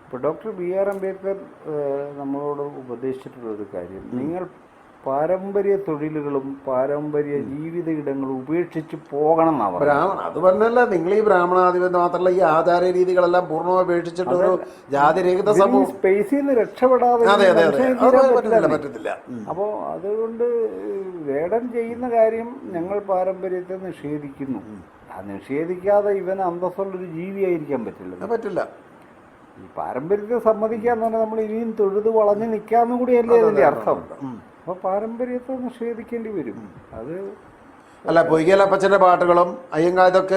ഇപ്പോൾ ഡോക്ടർ BR അംബേദ്കർ നമ്മളോട് ഉപദേശിച്ചിട്ടുള്ളൊരു കാര്യം, നിങ്ങൾ പാരമ്പര്യ തൊഴിലുകളും പാരമ്പര്യ ജീവിത ഇടങ്ങളും ഉപേക്ഷിച്ച് പോകണം എന്നാണ് പറയുന്നത്. അത് പറഞ്ഞല്ല, നിങ്ങൾ ഈ ബ്രാഹ്മണാധിപത്യം മാത്രമല്ല ഈ ആചാര രീതികളെല്ലാം പൂർണ്ണമായി ഉപേക്ഷിച്ചിട്ടൊരു ജാതിരഹിത സമൂഹം സ്പേസിൽ നിന്ന് രക്ഷപ്പെടാതെ പറ്റത്തില്ല. അപ്പോൾ അതുകൊണ്ട് വേടൻ ചെയ്യുന്ന കാര്യം, ഞങ്ങൾ പാരമ്പര്യത്തെ നിഷേധിക്കുന്നു. ആ നിഷേധിക്കാതെ ഇവൻ അന്തസ്സുള്ളൊരു ജീവിയായിരിക്കാൻ പറ്റില്ല. ഈ പാരമ്പര്യത്തെ സമ്മതിക്കാന്ന് പറഞ്ഞാൽ നമ്മൾ ഇനിയും തൊഴുത് വളഞ്ഞ് നിൽക്കാന്നും കൂടിയല്ലേ അതിന്റെ അർത്ഥം. അപ്പോൾ പാരമ്പര്യത്തെ നിഷേധിക്കേണ്ടി വരും. അത് അല്ല പൊയ്കലപ്പച്ചൻ്റെ പാട്ടുകളും അയ്യങ്കാതൊക്കെ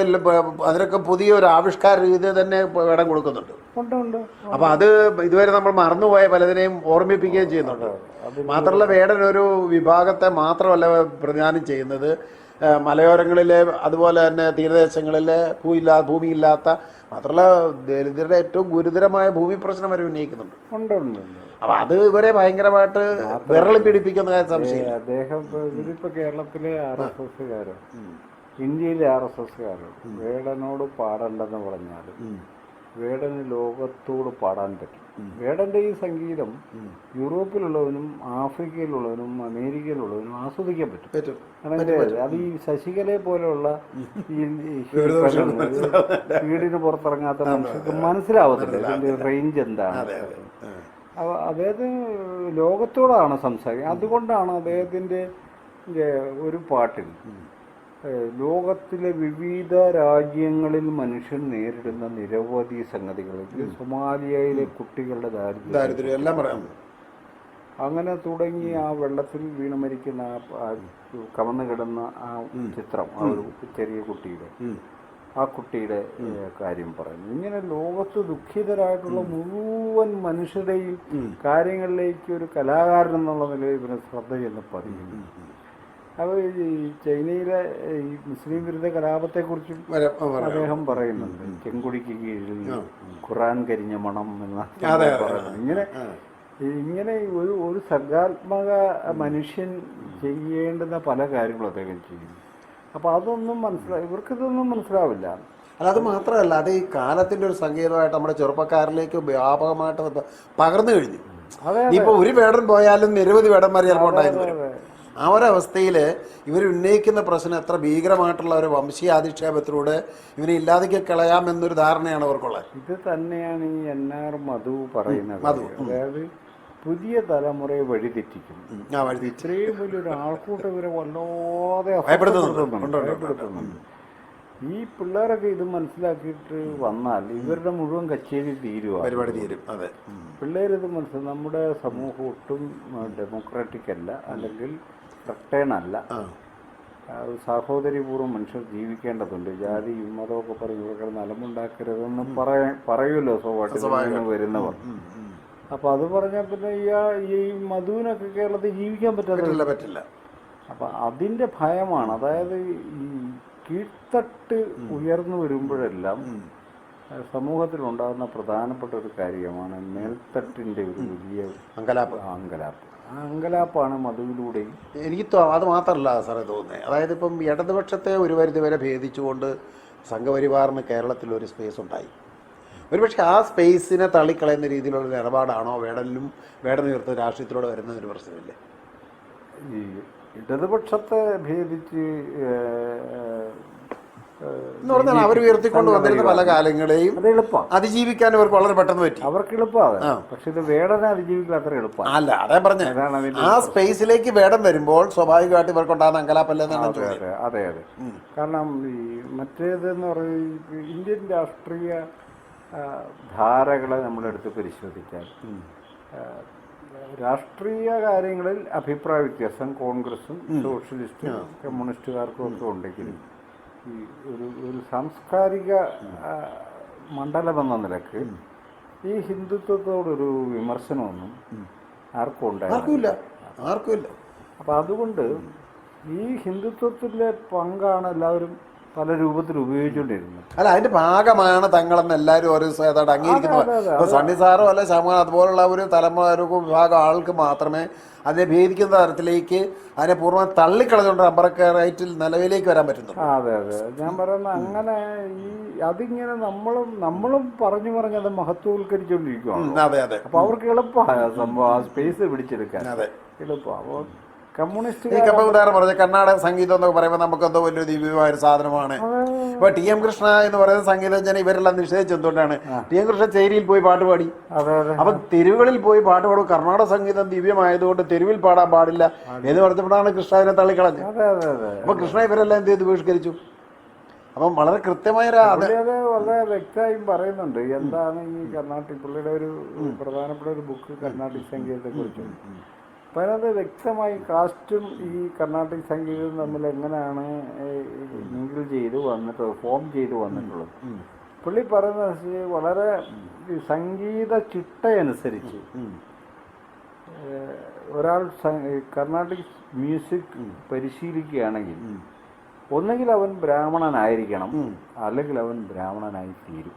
അതിനൊക്കെ പുതിയൊരു ആവിഷ്കാര രീതി തന്നെ വേടൻ കൊടുക്കുന്നുണ്ട്. ഉണ്ട് ഉണ്ട്. അപ്പം അത് ഇതുവരെ നമ്മൾ മറന്നുപോയ പലതിനെയും ഓർമ്മിപ്പിക്കുകയും ചെയ്യുന്നുണ്ട്. മാത്രമല്ല വേടൻ ഒരു വിഭാഗത്തെ മാത്രമല്ല പ്രതിദാനം ചെയ്യുന്നത്, മലയോരങ്ങളിലെ അതുപോലെ തന്നെ തീരദേശങ്ങളിലെ ഭൂമിയില്ലാത്ത മാത്രമല്ല ദരിദ്രരുടെ ഏറ്റവും ഗുരുതരമായ ഭൂമി പ്രശ്നം വരെ ഉന്നയിക്കുന്നുണ്ട്. അപ്പൊ അത് ഇവരെ ഭയങ്കരമായിട്ട് വിരളി പിടിപ്പിക്കുന്ന സംശയം. അദ്ദേഹം ഇതിപ്പോ കേരളത്തിലെ RSSകാരോ ഇന്ത്യയിലെ RSSകാരോ വേടനോട് പാടണ്ടെന്ന് പറഞ്ഞാൽ വേടന് ലോകത്തോട് പാടാൻ പറ്റും. വേടന്റെ ഈ സംഗീതം യൂറോപ്പിലുള്ളവനും ആഫ്രിക്കയിലുള്ളവനും അമേരിക്കയിലുള്ളവനും ആസ്വദിക്കാൻ പറ്റും. അത് ഈ ശശികലയെ പോലെയുള്ള വീടിന് പുറത്തിറങ്ങാത്ത മനുഷ്യർക്ക് മനസ്സിലാവത്തില്ല ഇതിന്റെ റേഞ്ച് എന്താണ്. അദ്ദേഹത്തിന് ലോകത്തോടാണ് സംസാരിക്കുക. അതുകൊണ്ടാണ് അദ്ദേഹത്തിൻ്റെ ഒരു പാട്ടിൽ ലോകത്തിലെ വിവിധ രാജ്യങ്ങളിൽ മനുഷ്യൻ നേരിടുന്ന നിരവധി സംഗതികൾ, സൊമാലിയയിലെ കുട്ടികളുടെ ദാരിദ്ര്യം എല്ലാം പറയാം, അങ്ങനെ തുടങ്ങി ആ വെള്ളത്തിൽ വീണ് മരിക്കുന്ന ആ കമന്ന് കിടന്ന ആ ചിത്രം, ആ ഒരു ചെറിയ കുട്ടിയുടെ കാര്യം പറയുന്നു. ഇങ്ങനെ ലോകത്ത് ദുഃഖിതരായിട്ടുള്ള മുഴുവൻ മനുഷ്യരുടെയും കാര്യങ്ങളിലേക്ക് ഒരു കലാകാരൻ എന്നുള്ള നിലയിൽ ഇവന് ശ്രദ്ധ ചെന്ന് പതിക്കുന്നു. അപ്പോൾ ഈ ചൈനയിലെ ഈ മുസ്ലിം വിരുദ്ധ കലാപത്തെക്കുറിച്ചും അദ്ദേഹം പറയുന്നുണ്ട്. ചെങ്കൊടിക്ക് കീഴിൽ ഖുറാൻ കരിഞ്ഞ മണം എന്ന് പറയുന്നത്. ഇങ്ങനെ ഒരു സർഗാത്മക മനുഷ്യൻ ചെയ്യേണ്ടുന്ന പല കാര്യങ്ങളും അദ്ദേഹം ചെയ്യുന്നു. അപ്പോൾ അതൊന്നും ഇവർക്കിതൊന്നും മനസ്സിലാവില്ല. അല്ല, അത് മാത്രമല്ല, അത് ഈ കാലത്തിൻ്റെ ഒരു സംഗീതമായിട്ട് നമ്മുടെ ചെറുപ്പക്കാരിലേക്ക് വ്യാപകമായിട്ട് പകർന്നു കഴിഞ്ഞു. ഇപ്പോൾ ഒരു വേടൻ പോയാലും നിരവധി വേടന്മാർ ചിലപ്പോൾ ഉണ്ടായിരുന്നു. ആ ഒരവസ്ഥയിൽ ഇവർ ഉന്നയിക്കുന്ന പ്രശ്നം എത്ര ഭീകരമായിട്ടുള്ള ഒരു വംശീയാധിക്ഷേപത്തിലൂടെ ഇവനെ ഇല്ലാതെ കളയാമെന്നൊരു ധാരണയാണ് അവർക്കുള്ളത്. ഇത് തന്നെയാണ് ഈ NR മധു പറയുന്നത്. അതായത് പുതിയ തലമുറയെ വഴിതെറ്റിക്കും. ഇത്രയും വലിയൊരു ആൾക്കൂട്ടം ഇവരെ വല്ലാതെ ഭയപ്പെടുത്തുന്നുണ്ട്. ഈ പിള്ളേരൊക്കെ ഇത് മനസ്സിലാക്കിയിട്ട് വന്നാൽ ഇവരുടെ മുഴുവൻ കച്ചേരി പരിപാടി തീരും. പിള്ളേരിത് മനസ്സിലാക്കും. നമ്മുടെ സമൂഹം ഒട്ടും ഡെമോക്രാറ്റിക് അല്ല, അല്ലെങ്കിൽ റിട്ടേൺ അല്ല. സഹോദരിപൂർവ്വം മനുഷ്യർ ജീവിക്കേണ്ടതുണ്ട്. ജാതി മതമൊക്കെ പറഞ്ഞ് ഇവർക്ക് നിലമുണ്ടാക്കരുതെന്ന് പറയുമല്ലോ സ്വാഭാവികമായിട്ട് വരുന്നവർ. അപ്പം അത് പറഞ്ഞാൽ പിന്നെ ഈ മധുവിനൊക്കെ കേരളത്തിൽ ജീവിക്കാൻ പറ്റില്ല. അപ്പം അതിൻ്റെ ഭയമാണ്. അതായത് ഈ കീഴ്ത്തട്ട് ഉയർന്നു വരുമ്പോഴെല്ലാം സമൂഹത്തിലുണ്ടാകുന്ന പ്രധാനപ്പെട്ട ഒരു കാര്യമാണ് മേൽത്തട്ടിൻ്റെ ഒരു വലിയ അങ്കലാപ്പ്. ആ അങ്കലാപ്പാണ് മധുവിലൂടെയും. എനിക്ക് അത് മാത്രമല്ല സാറേ തോന്നുന്നത്. അതായത് ഇപ്പം ഇടതുപക്ഷത്തെ ഒരു പരിധി വരെ ഭേദിച്ചുകൊണ്ട് സംഘപരിവാറിന് കേരളത്തിലൊരു സ്പേസ് ഉണ്ടായി. ഒരുപക്ഷെ ആ സ്പേസിനെ തള്ളിക്കളയുന്ന രീതിയിലുള്ള നിലപാടാണോ വേടൻ ഉയർത്ത രാഷ്ട്രീയത്തിലൂടെ വരുന്ന ഒരു പ്രശ്നമില്ലേ? ഈ ഇടതുപക്ഷത്തെ ഭേദിച്ച് എന്ന് പറഞ്ഞാൽ അവർ ഉയർത്തിക്കൊണ്ട് വന്നിരുന്ന പല കാലങ്ങളെയും അതിജീവിക്കാൻ അവർക്ക് വളരെ പെട്ടെന്ന് പറ്റി. അവർക്ക് എളുപ്പമാണ്. പക്ഷെ ഇത് വേടനെ അതിജീവിക്കാൻ അത്ര എളുപ്പമാണ് അല്ല. അതേ പറഞ്ഞ ആ സ്പേസിലേക്ക് വേടൻ വരുമ്പോൾ സ്വാഭാവികമായിട്ട് ഇവർക്കുണ്ടാകുന്ന അങ്കലാപ്പല്ലെന്നാണ് ചോദിച്ചത്. അതെ. കാരണം ഈ മറ്റേതെന്ന് പറയുന്നത് ഇന്ത്യൻ രാഷ്ട്രീയ ധാരകളെ നമ്മളെടുത്ത് പരിശോധിച്ചാൽ രാഷ്ട്രീയ കാര്യങ്ങളിൽ അഭിപ്രായ വ്യത്യാസം കോൺഗ്രസും സോഷ്യലിസ്റ്റും കമ്മ്യൂണിസ്റ്റുകാർക്കും ഒക്കെ ഉണ്ടെങ്കിലും ഈ ഒരു സാംസ്കാരിക മണ്ഡലമെന്ന നിലക്ക് ഈ ഹിന്ദുത്വത്തോടൊരു വിമർശനമൊന്നും ആർക്കും ഉണ്ടായില്ല. അപ്പം അതുകൊണ്ട് ഈ ഹിന്ദുത്വത്തിലെ പങ്കാണ് എല്ലാവരും പല രൂപത്തിൽ ഉപയോഗിച്ചുകൊണ്ടിരുന്നത്. അല്ല, അതിന്റെ ഭാഗമാണ് തങ്ങളെന്ന് എല്ലാവരും ഓരോ ഏതാണ്ട് അംഗീകരിക്കുന്നത്. സണ്ണി സാറോ അല്ലെ ശ്യാമ അതുപോലുള്ള ഒരു തലമുറ ഒരു വിഭാഗം ആൾക്ക് മാത്രമേ അതിനെ ഭേദിക്കുന്ന തരത്തിലേക്ക് അതിനെ പൂർണ്ണമായി തള്ളിക്കളഞ്ഞുകൊണ്ട് അമ്പറക്കറായിട്ട് നിലവിലേക്ക് വരാൻ പറ്റുന്നു. അതെ. ഞാൻ പറയുന്നത് അങ്ങനെ അതിങ്ങനെ നമ്മളും പറഞ്ഞു അത് മഹത്വവൽക്കരിച്ചുകൊണ്ടിരിക്കുകയാണ്. അതെ. അപ്പൊ അവർക്ക് എളുപ്പമാണ് സംഭവം ആ സ്പേസ് പിടിച്ചെടുക്കാൻ. എളുപ്പമാണ്. അപ്പോൾ കമ്മ്യൂണിസ്റ്റ് ഉദാഹരണം പറഞ്ഞ കർണാടക സംഗീതം എന്നൊക്കെ പറയുമ്പോൾ നമുക്കെന്തോ വലിയൊരു ദിവ്യമായ ഒരു സാധനമാണ്. ഇപ്പൊ TM കൃഷ്ണ എന്ന് പറയുന്ന സംഗീതജ്ഞനെ ഇവരെല്ലാം നിഷേധിച്ചെന്തുകൊണ്ടാണ്? TM കൃഷ്ണ ചേരിയിൽ പോയി പാട്ട് പാടി. അപ്പൊ തെരുവുകളിൽ പോയി പാട്ട് പാടും. കർണാടക സംഗീതം ദിവ്യമായതുകൊണ്ട് തെരുവിൽ പാടാൻ പാടില്ല എന്ന് പറഞ്ഞപ്പോഴാണ് കൃഷ്ണ അതിനെ തള്ളിക്കളഞ്ഞത്. അപ്പൊ കൃഷ്ണ ഇവരെല്ലാം എന്ത് ചെയ്ത് ബഹിഷ്കരിച്ചു. അപ്പം വളരെ കൃത്യമായ വളരെ വ്യക്തമായും പറയുന്നുണ്ട് എന്താണ് ഈ കർണാട്ടിക്. പുള്ളിയുടെ ഒരു പ്രധാനപ്പെട്ട ഒരു ബുക്ക് കർണാട്ടിക് സംഗീതത്തെ കുറിച്ചും അപ്പം അതിനകത്ത് വ്യക്തമായി കാസ്റ്റും ഈ കർണാട്ടിക് സംഗീതവും തമ്മിൽ എങ്ങനെയാണ് മിങ്കിൾ ചെയ്ത് വന്നിട്ട് ഫോം ചെയ്ത് വന്നിട്ടുള്ളത്. പുള്ളി പറയുന്നത് വളരെ സംഗീത ചിട്ടയനുസരിച്ച് ഒരാൾ കർണാട്ടിക് മ്യൂസിക് പരിശീലിക്കുകയാണെങ്കിൽ ഒന്നുകിൽ അവൻ ബ്രാഹ്മണനായിരിക്കണം, അല്ലെങ്കിൽ അവൻ ബ്രാഹ്മണനായി തീരും.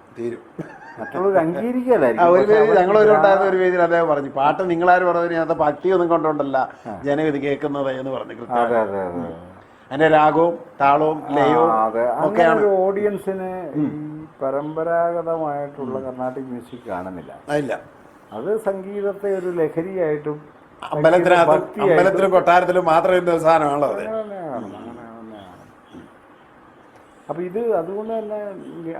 മറ്റുള്ളവർ അംഗീകരിക്കലായിരിക്കും. ഞങ്ങളൊരുണ്ടായിരുന്ന ഒരു വേദിയിൽ അദ്ദേഹം പറഞ്ഞു, പാട്ട് നിങ്ങളാരും പറഞ്ഞതിനകത്ത് ഭക്തിയൊന്നും കൊണ്ടുകൊണ്ടല്ല ജനം ഇത് കേൾക്കുന്നത് എന്ന് പറഞ്ഞു. അതെ അതെ അതെ, അതിന്റെ രാഗവും താളവും ലയവും അങ്ങനെ ഒരു ഓഡിയൻസിന് ഈ പരമ്പരാഗതമായിട്ടുള്ള കർണാട്ടിക് മ്യൂസിക് കാണുന്നില്ല. അത് സംഗീതത്തെ ഒരു ലഹരിയായിട്ടും അമ്പലത്തിലും കൊട്ടാരത്തിലും മാത്രം സാധനമാണല്ലോ അത്. അപ്പം ഇത് അതുകൊണ്ട് തന്നെ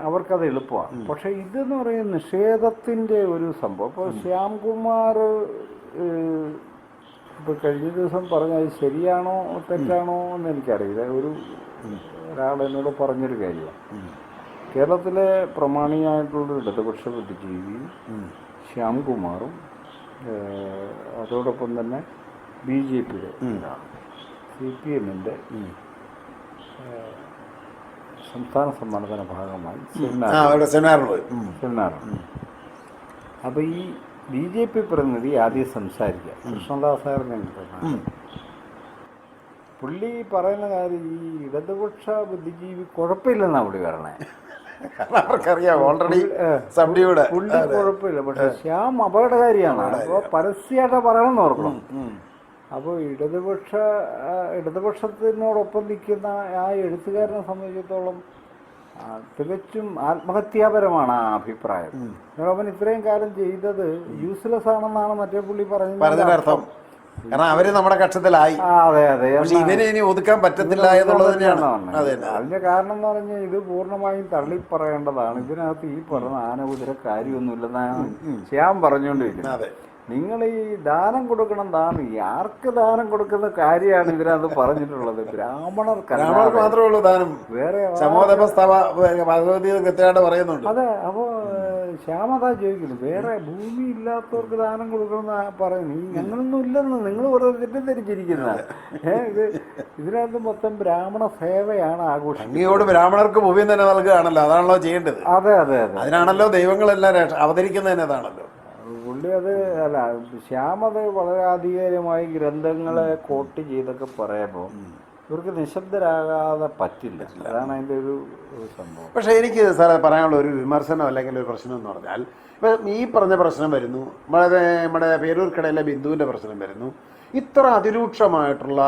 അവർക്കത് എളുപ്പമാണ്. പക്ഷെ ഇതെന്ന് പറയുന്നത് നിഷേധത്തിൻ്റെ ഒരു സംഭവം. ഇപ്പോൾ ശ്യാംകുമാർ ഇപ്പോൾ കഴിഞ്ഞ ദിവസം പറഞ്ഞത് ശരിയാണോ തെറ്റാണോ എന്ന് എനിക്കറിയില്ല. ഒരാൾ എന്നോട് പറഞ്ഞൊരു കാര്യമാണ്, കേരളത്തിലെ പ്രമാണിയായിട്ടുള്ള ഇടതുപക്ഷ ബുദ്ധിജീവിയും ശ്യാംകുമാറും അതോടൊപ്പം തന്നെ BJPയുടെ CPMൻ്റെ സംസ്ഥാന സമ്മേളനത്തിൻ്റെ ഭാഗമായി സെമിനാർ. അപ്പോൾ ഈ BJP പ്രതിനിധി ആദ്യം സംസാരിക്കുക, കൃഷ്ണദാസ് സാറിനെ. പുള്ളി പറയുന്ന കാര്യം ഈ ഇടതുപക്ഷ ബുദ്ധിജീവി കുഴപ്പമില്ലെന്നാണ് പുള്ളി പറയണേ. അവർക്കറിയാം ഓൾറെഡി പുള്ളി കുഴപ്പമില്ല, പക്ഷെ ശ്യാം അപകടകാരിയാണ്. അപ്പോൾ പരസ്യമായിട്ട് പറയണമെന്ന് ഓർക്കണം. അപ്പോൾ ഇടതുപക്ഷത്തിനോടൊപ്പം നിൽക്കുന്ന ആ എഴുത്തുകാരനെ സംബന്ധിച്ചിടത്തോളം തികച്ചും ആത്മഹത്യാപരമാണ് ആ അഭിപ്രായം. അവൻ ഇത്രയും കാലം ചെയ്തത് യൂസ്ലെസ് ആണെന്നാണ് മറ്റേ പുള്ളി പറഞ്ഞതിനർത്ഥം. കാരണം അവര് നമ്മുടെ കക്ഷത്തിലായി. അതെ അതെ, ഇവനെ ഇനി ഒതുക്കാൻ പറ്റത്തില്ല എന്നുള്ളത് തന്നെയാണ് അതിന്റെ കാരണം എന്ന് പറഞ്ഞാൽ ഇത് പൂർണ്ണമായും തള്ളിപ്പറയേണ്ടതാണ്. ഇതിനകത്ത് ഈ പറഞ്ഞ ആനകുതിര കാര്യമൊന്നുമില്ലെന്നാണ് ശ്യാം പറഞ്ഞുകൊണ്ടിരിക്കുന്നത്. നിങ്ങൾ ഈ ദാനം കൊടുക്കണം, ആർക്ക് ദാനം കൊടുക്കുന്ന കാര്യമാണ് ഇതിനകത്ത് പറഞ്ഞിട്ടുള്ളത്. ബ്രാഹ്മണർക്ക് മാത്രമേ ഉള്ളൂ ദാനം, വേറെ പറയുന്നുണ്ട്. അതെ. അപ്പോൾ ശ്യാമതാ ചോദിക്കുന്നു, വേറെ ഭൂമി ഇല്ലാത്തവർക്ക് ദാനം കൊടുക്കണമെന്ന് പറയുന്നു. ഞങ്ങളൊന്നും ഇല്ലെന്ന് നിങ്ങൾ വെറുതെ തെറ്റിദ്ധരിച്ചിരിക്കുന്ന. ഇതിനകത്ത് മൊത്തം ബ്രാഹ്മണ സേവയാണ് ആഘോഷം. അങ്ങയോട് ബ്രാഹ്മണർക്ക് ഭൂമി തന്നെ നൽകുകയാണല്ലോ, അതാണല്ലോ ചെയ്യേണ്ടത്. അതെ അതെ അതെ, അതിനാണല്ലോ ദൈവങ്ങളെല്ലാം അവതരിക്കുന്നത്. അതാണല്ലോ പുള്ളി. അത് അല്ല, ശ്യാമത് വളരെ ആധികാരികമായി ഗ്രന്ഥങ്ങളെ കോട്ട് ചെയ്തൊക്കെ പറയുമ്പോൾ ഇവർക്ക് നിശബ്ദരാകാതെ പറ്റില്ല. അതാണ് അതിൻ്റെ ഒരു സംഭവം. പക്ഷേ എനിക്ക് സാറേ പറയാനുള്ള ഒരു വിമർശനം അല്ലെങ്കിൽ ഒരു പ്രശ്നം എന്ന് പറഞ്ഞാൽ, ഇപ്പം ഈ പറഞ്ഞ പ്രശ്നം വരുന്നു, നമ്മുടെ പേരൂർക്കടയിലെ ബിന്ദുവിൻ്റെ പ്രശ്നം വരുന്നു. ഇത്ര അതിരൂക്ഷമായിട്ടുള്ള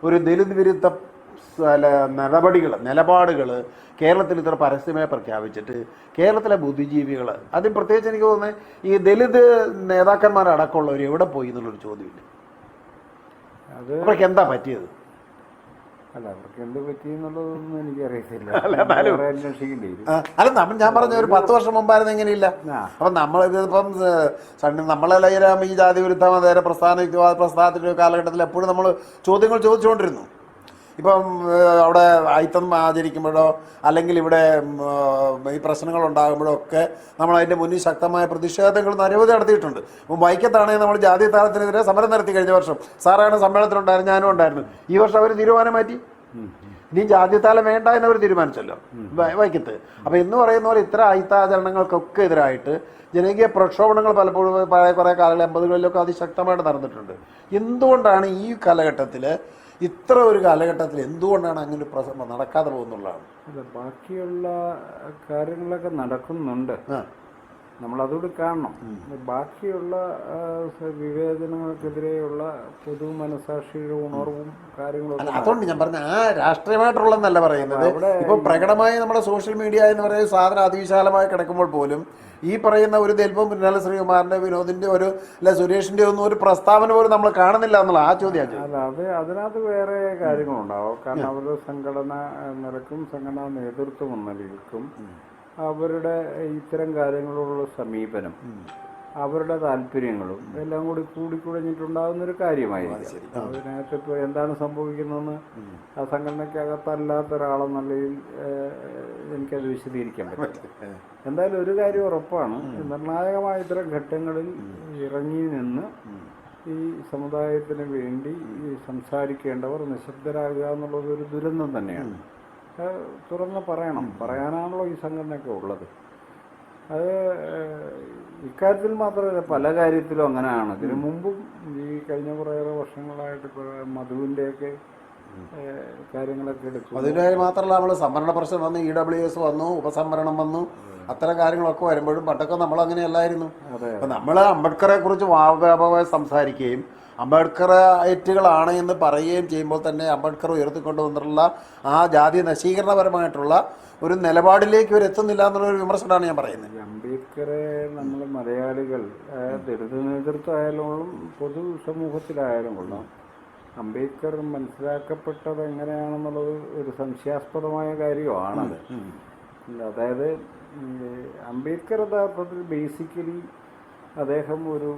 ഒരു ദലിത് വിരുദ്ധ നിലപാടുകൾ കേരളത്തിൽ ഇത്ര പരസ്യമായി പ്രഖ്യാപിച്ചിട്ട് കേരളത്തിലെ ബുദ്ധിജീവികൾ, അതിന് പ്രത്യേകിച്ച് എനിക്ക് തോന്നുന്നത് ഈ ദലിത് നേതാക്കന്മാരടക്കമുള്ളവർ എവിടെ പോയി എന്നുള്ളൊരു ചോദ്യമില്ല. അവർക്ക് എന്താ പറ്റിയത്? അല്ല, അവർക്ക് എന്ത് പറ്റിയെന്നുള്ളതൊന്നും എനിക്കറിയത്തില്ല. അല്ല, ഞാൻ പറഞ്ഞ ഒരു 10 വർഷം മുമ്പായിരുന്നു എങ്ങനെയില്ല. അപ്പം നമ്മളിതിപ്പം നമ്മളെല്ലാം ഈ ജാതി വിരുദ്ധ മതേതര പ്രസ്ഥാനത്തിൻ്റെ കാലഘട്ടത്തിൽ എപ്പോഴും നമ്മൾ ചോദ്യങ്ങൾ ചോദിച്ചുകൊണ്ടിരുന്നു. ഇപ്പം അവിടെ അയിത്തം ആചരിക്കുമ്പോഴോ അല്ലെങ്കിൽ ഇവിടെ ഈ പ്രശ്നങ്ങൾ ഉണ്ടാകുമ്പോഴോ ഒക്കെ നമ്മൾ അതിൻ്റെ മുന്നിൽ ശക്തമായ പ്രതിഷേധങ്ങൾ നിരവധി നടത്തിയിട്ടുണ്ട്. അപ്പം വൈക്കത്താണെങ്കിൽ നമ്മൾ ജാതി താരത്തിനെതിരെ സമരം നടത്തി കഴിഞ്ഞ വർഷം. സാറാണ് സമ്മേളനത്തിലുണ്ടായിരുന്നു, ഞാനും ഉണ്ടായിരുന്നു. ഈ വർഷം അവർ തീരുമാനം മാറ്റി, ഇനി ജാതിത്താലം വേണ്ട എന്നവർ തീരുമാനിച്ചല്ലോ വൈക്കത്ത്. അപ്പം എന്ന് പറയുന്ന പോലെ ഇത്ര അയിത്താചരണങ്ങൾക്കൊക്കെ എതിരായിട്ട് ജനകീയ പ്രക്ഷോഭങ്ങൾ പലപ്പോഴും കുറേ കാലങ്ങളിൽ 80കളിലൊക്കെ അതിശക്തമായിട്ട് നടന്നിട്ടുണ്ട്. എന്തുകൊണ്ടാണ് ഈ കാലഘട്ടത്തിൽ, ഇത്ര ഒരു കാലഘട്ടത്തിൽ എന്തുകൊണ്ടാണ് അങ്ങനെ നടക്കാതെ പോകുന്നുള്ളതാണ്? അല്ല, ബാക്കിയുള്ള കാര്യങ്ങളൊക്കെ നടക്കുന്നുണ്ട്, നമ്മളതോട് കാണണം. ബാക്കിയുള്ള വിവേചനങ്ങൾക്കെതിരെയുള്ള പൊതു മനസാക്ഷിയുടെ ഉണർവും കാര്യങ്ങളൊക്കെ. അതുകൊണ്ട് ഞാൻ പറഞ്ഞ ആ രാഷ്ട്രീയമായിട്ടുള്ളതെന്നല്ല പറയുന്നത്. ഇപ്പൊ പ്രകടമായി നമ്മുടെ സോഷ്യൽ മീഡിയ എന്ന് പറയുന്ന സാധനം അതിവിശാലമായി കിടക്കുമ്പോൾ പോലും ഈ പറയുന്ന ഒരു ദൽപ്പം പിന്നാലെ ശ്രീകുമാറിന്റെ, വിനോദിന്റെ ഒരു അല്ല സുരേഷിന്റെ ഒന്നും ഒരു പ്രസ്താവന പോലും നമ്മൾ കാണുന്നില്ല എന്നുള്ള ആ ചോദ്യം. അല്ല, അതിനകത്ത് വേറെ കാര്യങ്ങളുണ്ടാവും. കാരണം അവരുടെ സംഘടന നിലക്കും സംഘടനാ നേതൃത്വം എന്ന നിലയ്ക്കും അവരുടെ ഇത്തരം കാര്യങ്ങളോടുള്ള സമീപനം, അവരുടെ താല്പര്യങ്ങളും എല്ലാം കൂടി കൂടിക്കുഴഞ്ഞിട്ടുണ്ടാകുന്നൊരു കാര്യമായിരിക്കും. അതിനകത്ത് ഇപ്പോൾ എന്താണ് സംഭവിക്കുന്നതെന്ന് ആ സംഘടനയ്ക്കകത്തല്ലാത്ത ഒരാളെന്ന നിലയിൽ എനിക്കത് വിശദീകരിക്കാൻ പറ്റില്ല. എന്തായാലും ഒരു കാര്യം ഉറപ്പാണ്, നിർണായകമായ ഇത്തരം ഘട്ടങ്ങളിൽ ഇറങ്ങി നിന്ന് ഈ സമുദായത്തിന് വേണ്ടി ഈ സംസാരിക്കേണ്ടവർ നിശബ്ദരാകുക എന്നുള്ളത് ഒരു ദുരന്തം തന്നെയാണ്. അത് തുറന്ന് പറയാനാണല്ലോ ഈ സംഘടനയൊക്കെ ഉള്ളത്. അത് ഇക്കാര്യത്തിൽ മാത്രമല്ല, പല കാര്യത്തിലും അങ്ങനെയാണ്. ഇതിനു മുമ്പും ഈ കഴിഞ്ഞ കുറേയേറെ വർഷങ്ങളായിട്ട് ഇപ്പോൾ മധുവിൻ്റെയൊക്കെ കാര്യങ്ങളൊക്കെ എടുക്കും. അതിൻ്റെ മാത്രമല്ല, നമ്മൾ സംവരണ പ്രശ്നം വന്നു, EWS വന്നു, ഉപസംവരണം വന്നു, അത്തരം കാര്യങ്ങളൊക്കെ വരുമ്പോഴും പണ്ടൊക്കെ നമ്മൾ അങ്ങനെയല്ലായിരുന്നു. അപ്പം നമ്മൾ അംബേദ്കറെ കുറിച്ച് വ്യാപകമായി സംസാരിക്കുകയും അംബേദ്കറൈറ്റുകളാണ് എന്ന് പറയുകയും ചെയ്യുമ്പോൾ തന്നെ അംബേദ്കർ ഉയർത്തിക്കൊണ്ട് വന്നിട്ടുള്ള ആ ജാതി നശീകരണപരമായിട്ടുള്ള ഒരു നിലപാടിലേക്ക് ഇവർ എത്തുന്നില്ല എന്നുള്ളൊരു വിമർശനമാണ് ഞാൻ പറയുന്നത്. അംബേദ്കറെ നമ്മൾ മലയാളികൾ ദളിത് നേതൃത്വമായാലും പൊതുസമൂഹത്തിലായാലും കൊള്ളാം, അംബേദ്കർ മനസ്സിലാക്കപ്പെട്ടത് എങ്ങനെയാണെന്നുള്ളത് ഒരു സംശയാസ്പദമായ കാര്യമാണത്. അതായത് അംബേദ്കർ യഥാർത്ഥത്തിൽ ബേസിക്കലി അദ്ദേഹം ഒരു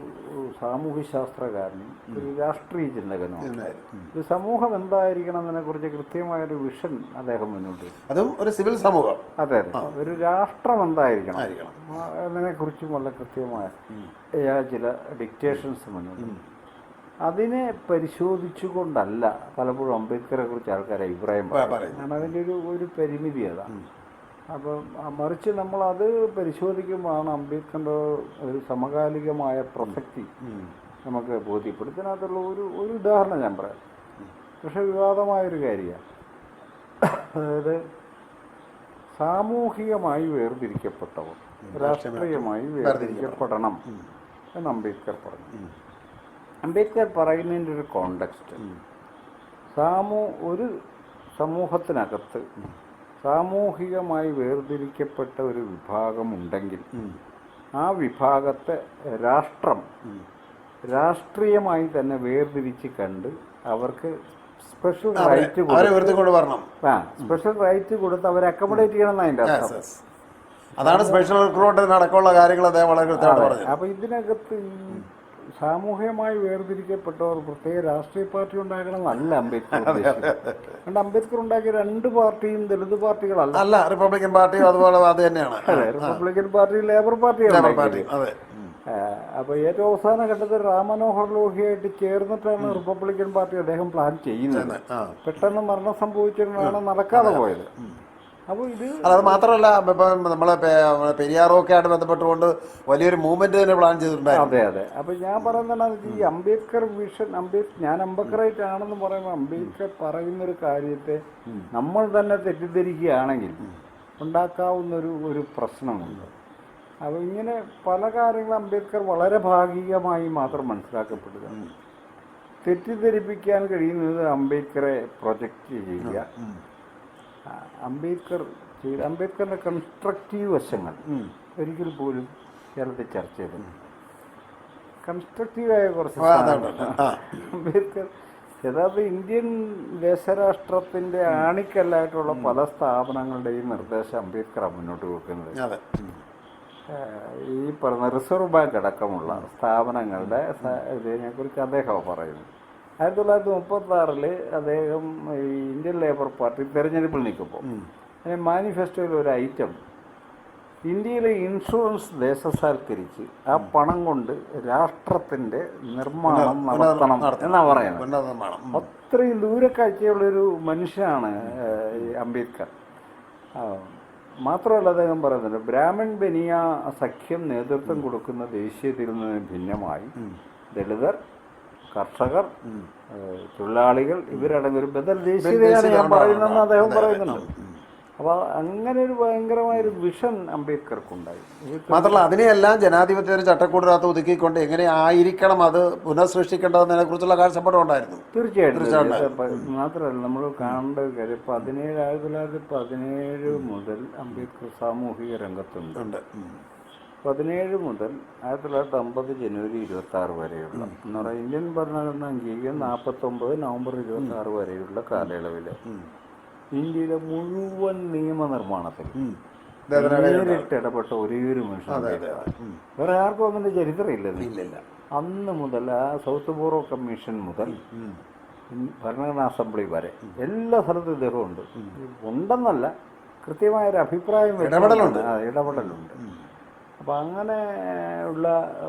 സാമൂഹ്യ ശാസ്ത്രകാരനും ഒരു രാഷ്ട്രീയ ചിന്തകനുമാണ്. ഒരു സമൂഹം എന്തായിരിക്കണം എന്നതിനെക്കുറിച്ച് കൃത്യമായൊരു വിഷൻ അദ്ദേഹം മുന്നോട്ട്, അതും ഒരു സിവിൽ സമൂഹം. അതെ, ഒരു രാഷ്ട്രം എന്തായിരിക്കണം എന്നതിനെക്കുറിച്ചും വളരെ കൃത്യമായ ചില ഡിക്റ്റേഷൻസ് മുന്നോട്ട്. അതിനെ പരിശോധിച്ചുകൊണ്ടല്ല പലപ്പോഴും അംബേദ്കറെ കുറിച്ച് ആൾക്കാർ അഭിപ്രായം പറയും. കാരണം അതിൻ്റെ ഒരു പരിമിതി അതാണ്. അപ്പം മറിച്ച് നമ്മളത് പരിശോധിക്കുമ്പോഴാണ് അംബേദ്കറിൻ്റെ ഒരു സമകാലികമായ പ്രസക്തി നമുക്ക് ബോധ്യപ്പെടും. ഇതിനകത്തുള്ള ഒരു ഉദാഹരണം ഞാൻ പറയാം. പക്ഷെ വിവാദമായൊരു കാര്യമാണ്. അതായത് സാമൂഹികമായി വേർതിരിക്കപ്പെട്ടവർ രാഷ്ട്രീയമായി വേർതിരിക്കപ്പെടണം എന്ന് അംബേദ്കർ പറഞ്ഞു. അംബേദ്കർ പറയുന്നതിൻ്റെ ഒരു കോണ്ടെക്സ്റ്റ്, ഒരു സമൂഹത്തിനകത്ത് സാമൂഹികമായി വേർതിരിക്കപ്പെട്ട ഒരു വിഭാഗമുണ്ടെങ്കിൽ ആ വിഭാഗത്തെ രാഷ്ട്രീയമായി തന്നെ വേർതിരിച്ച് കണ്ട് അവർക്ക് സ്പെഷ്യൽ റൈറ്റ് സ്പെഷ്യൽ റൈറ്റ് കൊടുത്ത് അവരെ അക്കോമഡേറ്റ് ചെയ്യണം എന്നതിൻ്റെ അർത്ഥം. അതാണ് സ്പെഷ്യൽ റിക്രൂട്ട്മെന്റ് അടക്കമുള്ള കാര്യങ്ങൾ അദ്ദേഹം വളരെ കൃത്യമായിട്ട് പറഞ്ഞു. അപ്പോൾ ഇതിനകത്ത് ഈ സാമൂഹികമായി വേർതിരിക്കപ്പെട്ടവർ പ്രത്യേക രാഷ്ട്രീയ പാർട്ടി ഉണ്ടാക്കണമെന്നല്ല അംബേദ്കർ ഉദ്ദേശിച്ചത്. അംബേദ്കർ ഉണ്ടാക്കിയ രണ്ട് പാർട്ടിയും ദളിത് പാർട്ടികളല്ല, റിപ്പബ്ലിക്കൻ പാർട്ടിയും അതുപോലെ അത് തന്നെയാണ്. അതെ, റിപ്പബ്ലിക്കൻ പാർട്ടി ലേബർ പാർട്ടിയാണ്. അപ്പോൾ ഏറ്റവും അവസാന ഘട്ടത്തിൽ റാം മനോഹർ ലോഹിയായിട്ട് ചേർന്നിട്ടാണ് റിപ്പബ്ലിക്കൻ പാർട്ടി അദ്ദേഹം പ്ലാൻ ചെയ്യുന്നത്. പെട്ടെന്ന് മരണം സംഭവിച്ചിട്ടാണ് നടക്കാതെ പോയത്. അപ്പോൾ അത് മാത്രമല്ല, ഇപ്പം നമ്മളെ പെരിയാറൊക്കെ ആയിട്ട് ബന്ധപ്പെട്ടുകൊണ്ട് വലിയൊരു മൂവ്മെന്റ് തന്നെ പ്ലാൻ ചെയ്തിട്ടുണ്ടായിരുന്നു. അതെ അതെ. അപ്പോൾ ഞാൻ പറയുന്നത് ഈ അംബേദ്കർ വിഷൻ, ഞാൻ അംബേദ്കറൈറ്റ് ആണെന്ന് പറയുമ്പോൾ അംബേദ്കർ പറയുന്നൊരു കാര്യത്തെ നമ്മൾ തന്നെ തെറ്റിദ്ധരിക്കുകയാണെങ്കിൽ ഉണ്ടാക്കാവുന്നൊരു പ്രശ്നമുണ്ട്. അപ്പോൾ ഇങ്ങനെ പല കാര്യങ്ങളും അംബേദ്കർ വളരെ ഭാഗികമായി മാത്രം മനസ്സിലാക്കപ്പെടുക, തെറ്റിദ്ധരിപ്പിക്കാൻ കഴിയുന്നത് അംബേദ്കറെ പ്രൊജക്റ്റ് ചെയ്യുക. അംബേദ്കറിന്റെ കൺസ്ട്രക്റ്റീവ് വശങ്ങൾ ഒരിക്കൽ പോലും കേരളത്തിൽ ചർച്ച ചെയ്തു. കൺസ്ട്രക്റ്റീവായ കുറച്ച് അംബേദ്കർ യഥാർത്ഥ ഇന്ത്യൻ ദേശരാഷ്ട്രത്തിന്റെ ആണിക്കല്ലായിട്ടുള്ള പല സ്ഥാപനങ്ങളുടെയും നിർദ്ദേശം അംബേദ്കർ മുന്നോട്ട് വെക്കുന്നത്. ഈ പറഞ്ഞ റിസർവ് ബാങ്ക് അടക്കമുള്ള സ്ഥാപനങ്ങളുടെ ഇതിനെക്കുറിച്ച് അദ്ദേഹം പറയുന്നു. 1936 അദ്ദേഹം ഈ ഇന്ത്യൻ ലേബർ പാർട്ടി തെരഞ്ഞെടുപ്പിൽ നിൽക്കുമ്പോൾ മാനിഫെസ്റ്റോയിൽ ഒരു ഐറ്റം, ഇന്ത്യയിലെ ഇൻഷുറൻസ് ദേശസാൽക്കരിച്ച് ആ പണം കൊണ്ട് രാഷ്ട്രത്തിന്റെ നിർമ്മാണം നടത്തണം എന്നാണ് പറയുന്നത്. അത്രയും ദൂരക്കാഴ്ചയുള്ളൊരു മനുഷ്യനാണ് ഈ അംബേദ്കർ. മാത്രമല്ല അദ്ദേഹം പറയുന്നുണ്ട്, ബ്രാഹ്മൺ ബനിയ സഖ്യം നേതൃത്വം കൊടുക്കുന്ന ദേശീയതയിൽ നിന്ന് ഭിന്നമായി ദളിതർ, കർഷകർ, തൊഴിലാളികൾ ഇവരടങ്ങും ഒരു ബദൽ ദേശീയതയാണ് ഞാൻ പറയുന്നതെന്ന് അദ്ദേഹം പറയുന്നുണ്ട്. അപ്പോൾ അങ്ങനെ ഒരു ഭയങ്കരമായൊരു വിഷൻ അംബേദ്കർക്കുണ്ടായി. മാത്രമല്ല അതിനെയെല്ലാം ജനാധിപത്യ ഒരു ചട്ടക്കൂടിനകത്ത് ഒതുക്കിക്കൊണ്ട് എങ്ങനെ ആയിരിക്കണം അത് പുനഃസൃഷ്ടിക്കേണ്ടതിനെ കുറിച്ചുള്ള കാഴ്ചപ്പാടുണ്ടായിരുന്നു. തീർച്ചയായിട്ടും. മാത്രമല്ല നമ്മൾ കാണേണ്ട ഒരു കാര്യം, 1917 മുതൽ അംബേദ്കർ സാമൂഹിക രംഗത്തുണ്ട്. 17 മുതൽ 1950 ജനുവരി 26 വരെയുള്ള എന്ന് പറയുന്നത് ഇന്ത്യൻ ഭരണഘടന അംഗീകരിക്കുന്ന 49 നവംബർ 26 വരെയുള്ള കാലയളവിൽ ഇന്ത്യയിലെ മുഴുവൻ നിയമനിർമ്മാണത്തിൽ നേരിട്ട് ഇടപെട്ട ഒരേയൊരു മനുഷ്യൻ. വേറെ ആർക്കും അതിൻ്റെ ചരിത്രം ഇല്ല. അന്ന് മുതൽ ആ സൗത്ത് ബോറോ കമ്മീഷൻ മുതൽ ഭരണഘടനാ അസംബ്ലി വരെ എല്ലാ സ്ഥലത്തും ഇദ്ദേഹം ഉണ്ടെന്നല്ല, കൃത്യമായൊരു അഭിപ്രായം ഇടപെടലുണ്ട്. അപ്പോൾ അങ്ങനെ ഉള്ള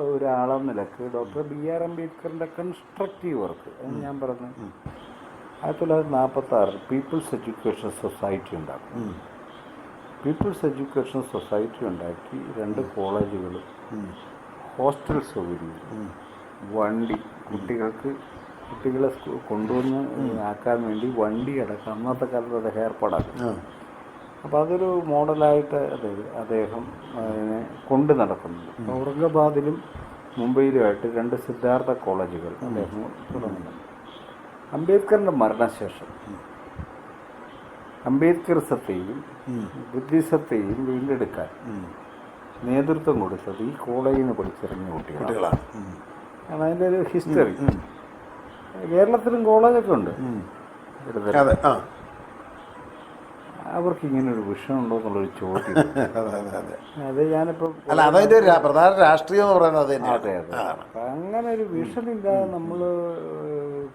ഒരാളെന്ന നിലക്ക് ഡോക്ടർ BR അംബേദ്കറിൻ്റെ കൺസ്ട്രക്റ്റീവ് വർക്ക് എന്ന് ഞാൻ പറഞ്ഞു 1946 പീപ്പിൾസ് എഡ്യൂക്കേഷൻ സൊസൈറ്റി ഉണ്ടാക്കും. പീപ്പിൾസ് എഡ്യൂക്കേഷൻ സൊസൈറ്റി ഉണ്ടാക്കി 2 കോളേജുകൾ, ഹോസ്റ്റൽ സൗകര്യം, വണ്ടി, കുട്ടികളെ കൊണ്ടുവന്ന് ആക്കാൻ വേണ്ടി വണ്ടി അടക്കം അന്നത്തെ കാലത്ത് അത് ഏർപ്പാടാക്കും. അപ്പോൾ അതൊരു മോഡലായിട്ട് അദ്ദേഹം അതിനെ കൊണ്ടു നടക്കുന്നുണ്ട്. ഔറംഗാബാദിലും മുംബൈയിലുമായിട്ട് 2 സിദ്ധാർത്ഥ കോളേജുകൾ അദ്ദേഹം തുടങ്ങുന്നുണ്ട്. അംബേദ്കറിൻ്റെ മരണശേഷം അംബേദ്കറിസത്തെയും ബുദ്ധിസത്തെയും വീണ്ടെടുക്കാൻ നേതൃത്വം കൊടുത്തത് ഈ കോളേജിൽ നിന്ന് പഠിച്ചിറങ്ങിയ കുട്ടികളാണ്. കാരണം അതിൻ്റെ ഒരു ഹിസ്റ്ററി കേരളത്തിലും കോളേജൊക്കെ ഉണ്ട്. അവർക്ക് ഇങ്ങനെ ഒരു വിഷയം ഉണ്ടോ എന്നുള്ളൊരു ചോദ്യം. അത് ഞാനിപ്പോൾ അല്ല, അതതിൻ്റെ ഒരു പ്രധാന രാഷ്ട്രീയം എന്ന് പറയുന്നത്. അതെ അതെ. അങ്ങനെ ഒരു വിഷൻ ഇല്ലാതെ നമ്മൾ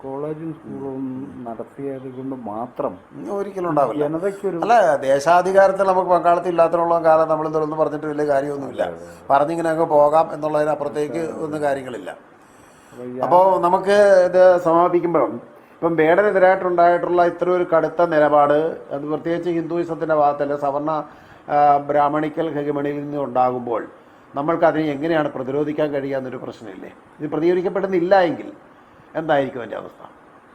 കോളേജും സ്കൂളും നടത്തിയത് കൊണ്ട് മാത്രം ഒരിക്കലും ഉണ്ടാവില്ല. ജനതയ്ക്കൊരു അല്ല, ദേശാധികാരത്തിൽ നമുക്ക് പങ്കാളിത്തം ഇല്ലാത്തതിനുള്ള കാലം നമ്മൾ ഇതൊന്നും പറഞ്ഞിട്ട് വലിയ കാര്യമൊന്നുമില്ല. പറഞ്ഞിങ്ങനെ അങ്ങ് പോകാം എന്നുള്ളതിനപ്പുറത്തേക്ക് ഒന്നും കാര്യങ്ങളില്ല. അപ്പോൾ നമുക്ക് ഇത് സമാപിക്കുമ്പോഴും ഇപ്പം ബേഡനെതിരായിട്ടുണ്ടായിട്ടുള്ള ഇത്ര ഒരു കടുത്ത നിലപാട്, അത് പ്രത്യേകിച്ച് ഹിന്ദുയിസത്തിൻ്റെ ഭാഗത്തല്ല സവർണ ബ്രാഹ്മണിക്കൽ ഹെഗമണിയിൽ നിന്ന് ഉണ്ടാകുമ്പോൾ നമ്മൾക്കതിനെ എങ്ങനെയാണ് പ്രതിരോധിക്കാൻ കഴിയുക എന്നൊരു പ്രശ്നമില്ലേ? ഇത് പ്രതികരിക്കപ്പെടുന്നില്ല എങ്കിൽ എന്തായിരിക്കും എൻ്റെ അവസ്ഥ?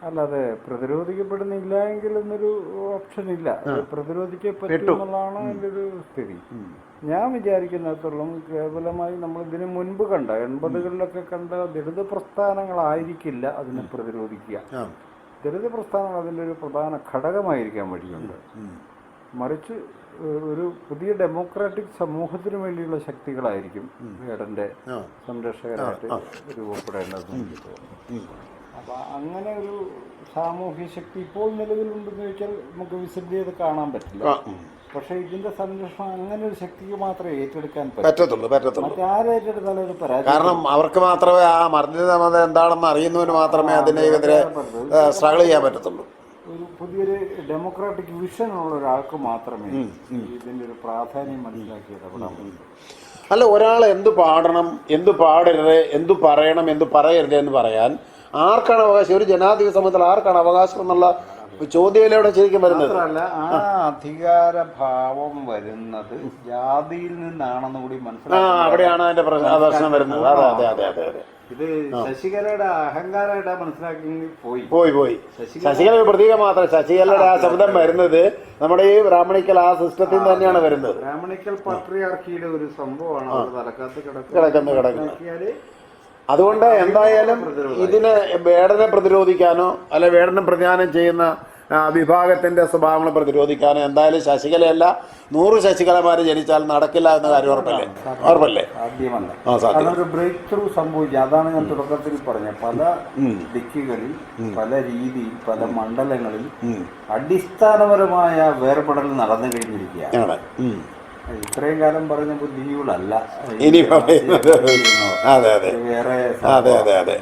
അല്ലാതെ പ്രതിരോധിക്കപ്പെടുന്നില്ല എങ്കിൽ എന്നൊരു ഓപ്ഷൻ ഇല്ല. പ്രതിരോധിക്കപ്പെട്ടുള്ളതാണ് എൻ്റെ ഒരു സ്ഥിതി. ഞാൻ വിചാരിക്കുന്നിടത്തോളം കേവലമായി നമ്മൾ ഇതിനു മുൻപ് കണ്ട 80കളിലൊക്കെ കണ്ട ദളിത് പ്രസ്ഥാനങ്ങളായിരിക്കില്ല അതിനെ പ്രതിരോധിക്കുക. ദളിത് പ്രസ്ഥാനങ്ങൾ അതിൻ്റെ ഒരു പ്രധാന ഘടകമായിരിക്കാൻ വഴിയുണ്ട്. മറിച്ച് ഒരു പുതിയ ഡെമോക്രാറ്റിക് സമൂഹത്തിന് വേണ്ടിയുള്ള ശക്തികളായിരിക്കും വേടൻ്റെ സംരക്ഷകരായിട്ട് രൂപപ്പെടേണ്ടതെന്ന് എനിക്ക് തോന്നുന്നു. അപ്പം അങ്ങനെ ഒരു സാമൂഹ്യ ശക്തി ഇപ്പോൾ നിലവിലുണ്ടെന്ന് ചോദിച്ചാൽ നമുക്ക് വിസിറ്റ് ചെയ്ത് കാണാൻ പറ്റില്ല. പക്ഷേ ഇതിന്റെ സംരക്ഷണം അങ്ങനെ ഒരു ശക്തിക്ക് മാത്രമേ ഏറ്റെടുക്കാൻ പറ്റത്തുള്ളൂ. മറ്റാരേറ്റെടുത്താലും അത് പരാജയം. കാരണം അവർക്ക് മാത്രമേ ആ മർദ്ദിതമത എന്താണെന്ന് അറിയുന്നവന് മാത്രമേ അതിനെതിരെ സ്ട്രഗിൾ ചെയ്യാൻ പറ്റത്തുള്ളൂ. ഒരു പുതിയൊരു ഡെമോക്രാറ്റിക് വിഷൻ ഉള്ള ഒരാൾക്ക് മാത്രമേ ഇതിന്റെ ഒരു പ്രാധാന്യം മനസ്സിലാക്കി ഇടപെടാൻ പറ്റൂ. അല്ല, ഒരാൾ എന്തു പാടണം, എന്തു പാടരുത്, എന്തു പറയണം, എന്തു പറയരുത് എന്ന് പറയാൻ ആർക്കാണ് അവകാശം? ഒരു ജനാധിപത്യ സമൂഹത്തിൽ ആർക്കാണ് അവകാശം എന്നുള്ള ചോദ്യമല്ലേ ശരിക്കും വരുന്നത്? മാത്രമല്ല, ആ അധികാരഭാവം വരുന്നത് ജാതിയിൽ നിന്നാണെന്ന് കൂടി മനസ്സിലാക്കി. അവിടെയാണ് അതിന്റെ പ്രശ്നം വരുന്നത്. അതെ അതെ അതെ അതെ അതെ. ഇത് ശശികലയുടെ അഹങ്കാരമായിട്ടാ മനസ്സിലാക്കി പോയി. ശശികല ഒരു പ്രതീകം മാത്രം. ശശികലയുടെ ആ ശബ്ദം വരുന്നത് നമ്മുടെ ഈ ബ്രാഹ്മണിക്കൽ ആ സിസ്റ്റത്തിൽ തന്നെയാണ് വരുന്നത്. ബ്രാഹ്മണിക്കൽ പാട്രിയാർക്കിയുടെ ഒരു സംഭവമാണ് തലക്കകത്ത് കിടക്കുന്നത്. അതുകൊണ്ട് എന്തായാലും ഇതിന് വേടനെ പ്രതിരോധിക്കാനോ അല്ലെ വേടനെ പ്രതിദാനം ചെയ്യുന്ന വിഭാഗത്തിന്റെ സ്വഭാവങ്ങളെ പ്രതിരോധിക്കാനോ എന്തായാലും ശശികലയല്ല 100 ശശികലമാര് ജനിച്ചാൽ നടക്കില്ല എന്ന കാര്യം ഉറപ്പല്ലേ? ഒരു ബ്രേക്ക് ത്രൂ സംഭവിച്ചു. അതാണ് ഞാൻ തുടക്കത്തിൽ പറഞ്ഞത്. പല ദിക്കുകളിൽ, പല രീതിയിൽ, പല മണ്ഡലങ്ങളിൽ അടിസ്ഥാനപരമായ വേർപെടൽ നടന്നു കഴിഞ്ഞിരിക്കുകയാണ്. ഇത്രയും കാലം പറഞ്ഞ ബുദ്ധിമുട്ടല്ല ഇനി പറയുന്നത്. അതെ അതെ വേറെ അതെ അതെ അതെ.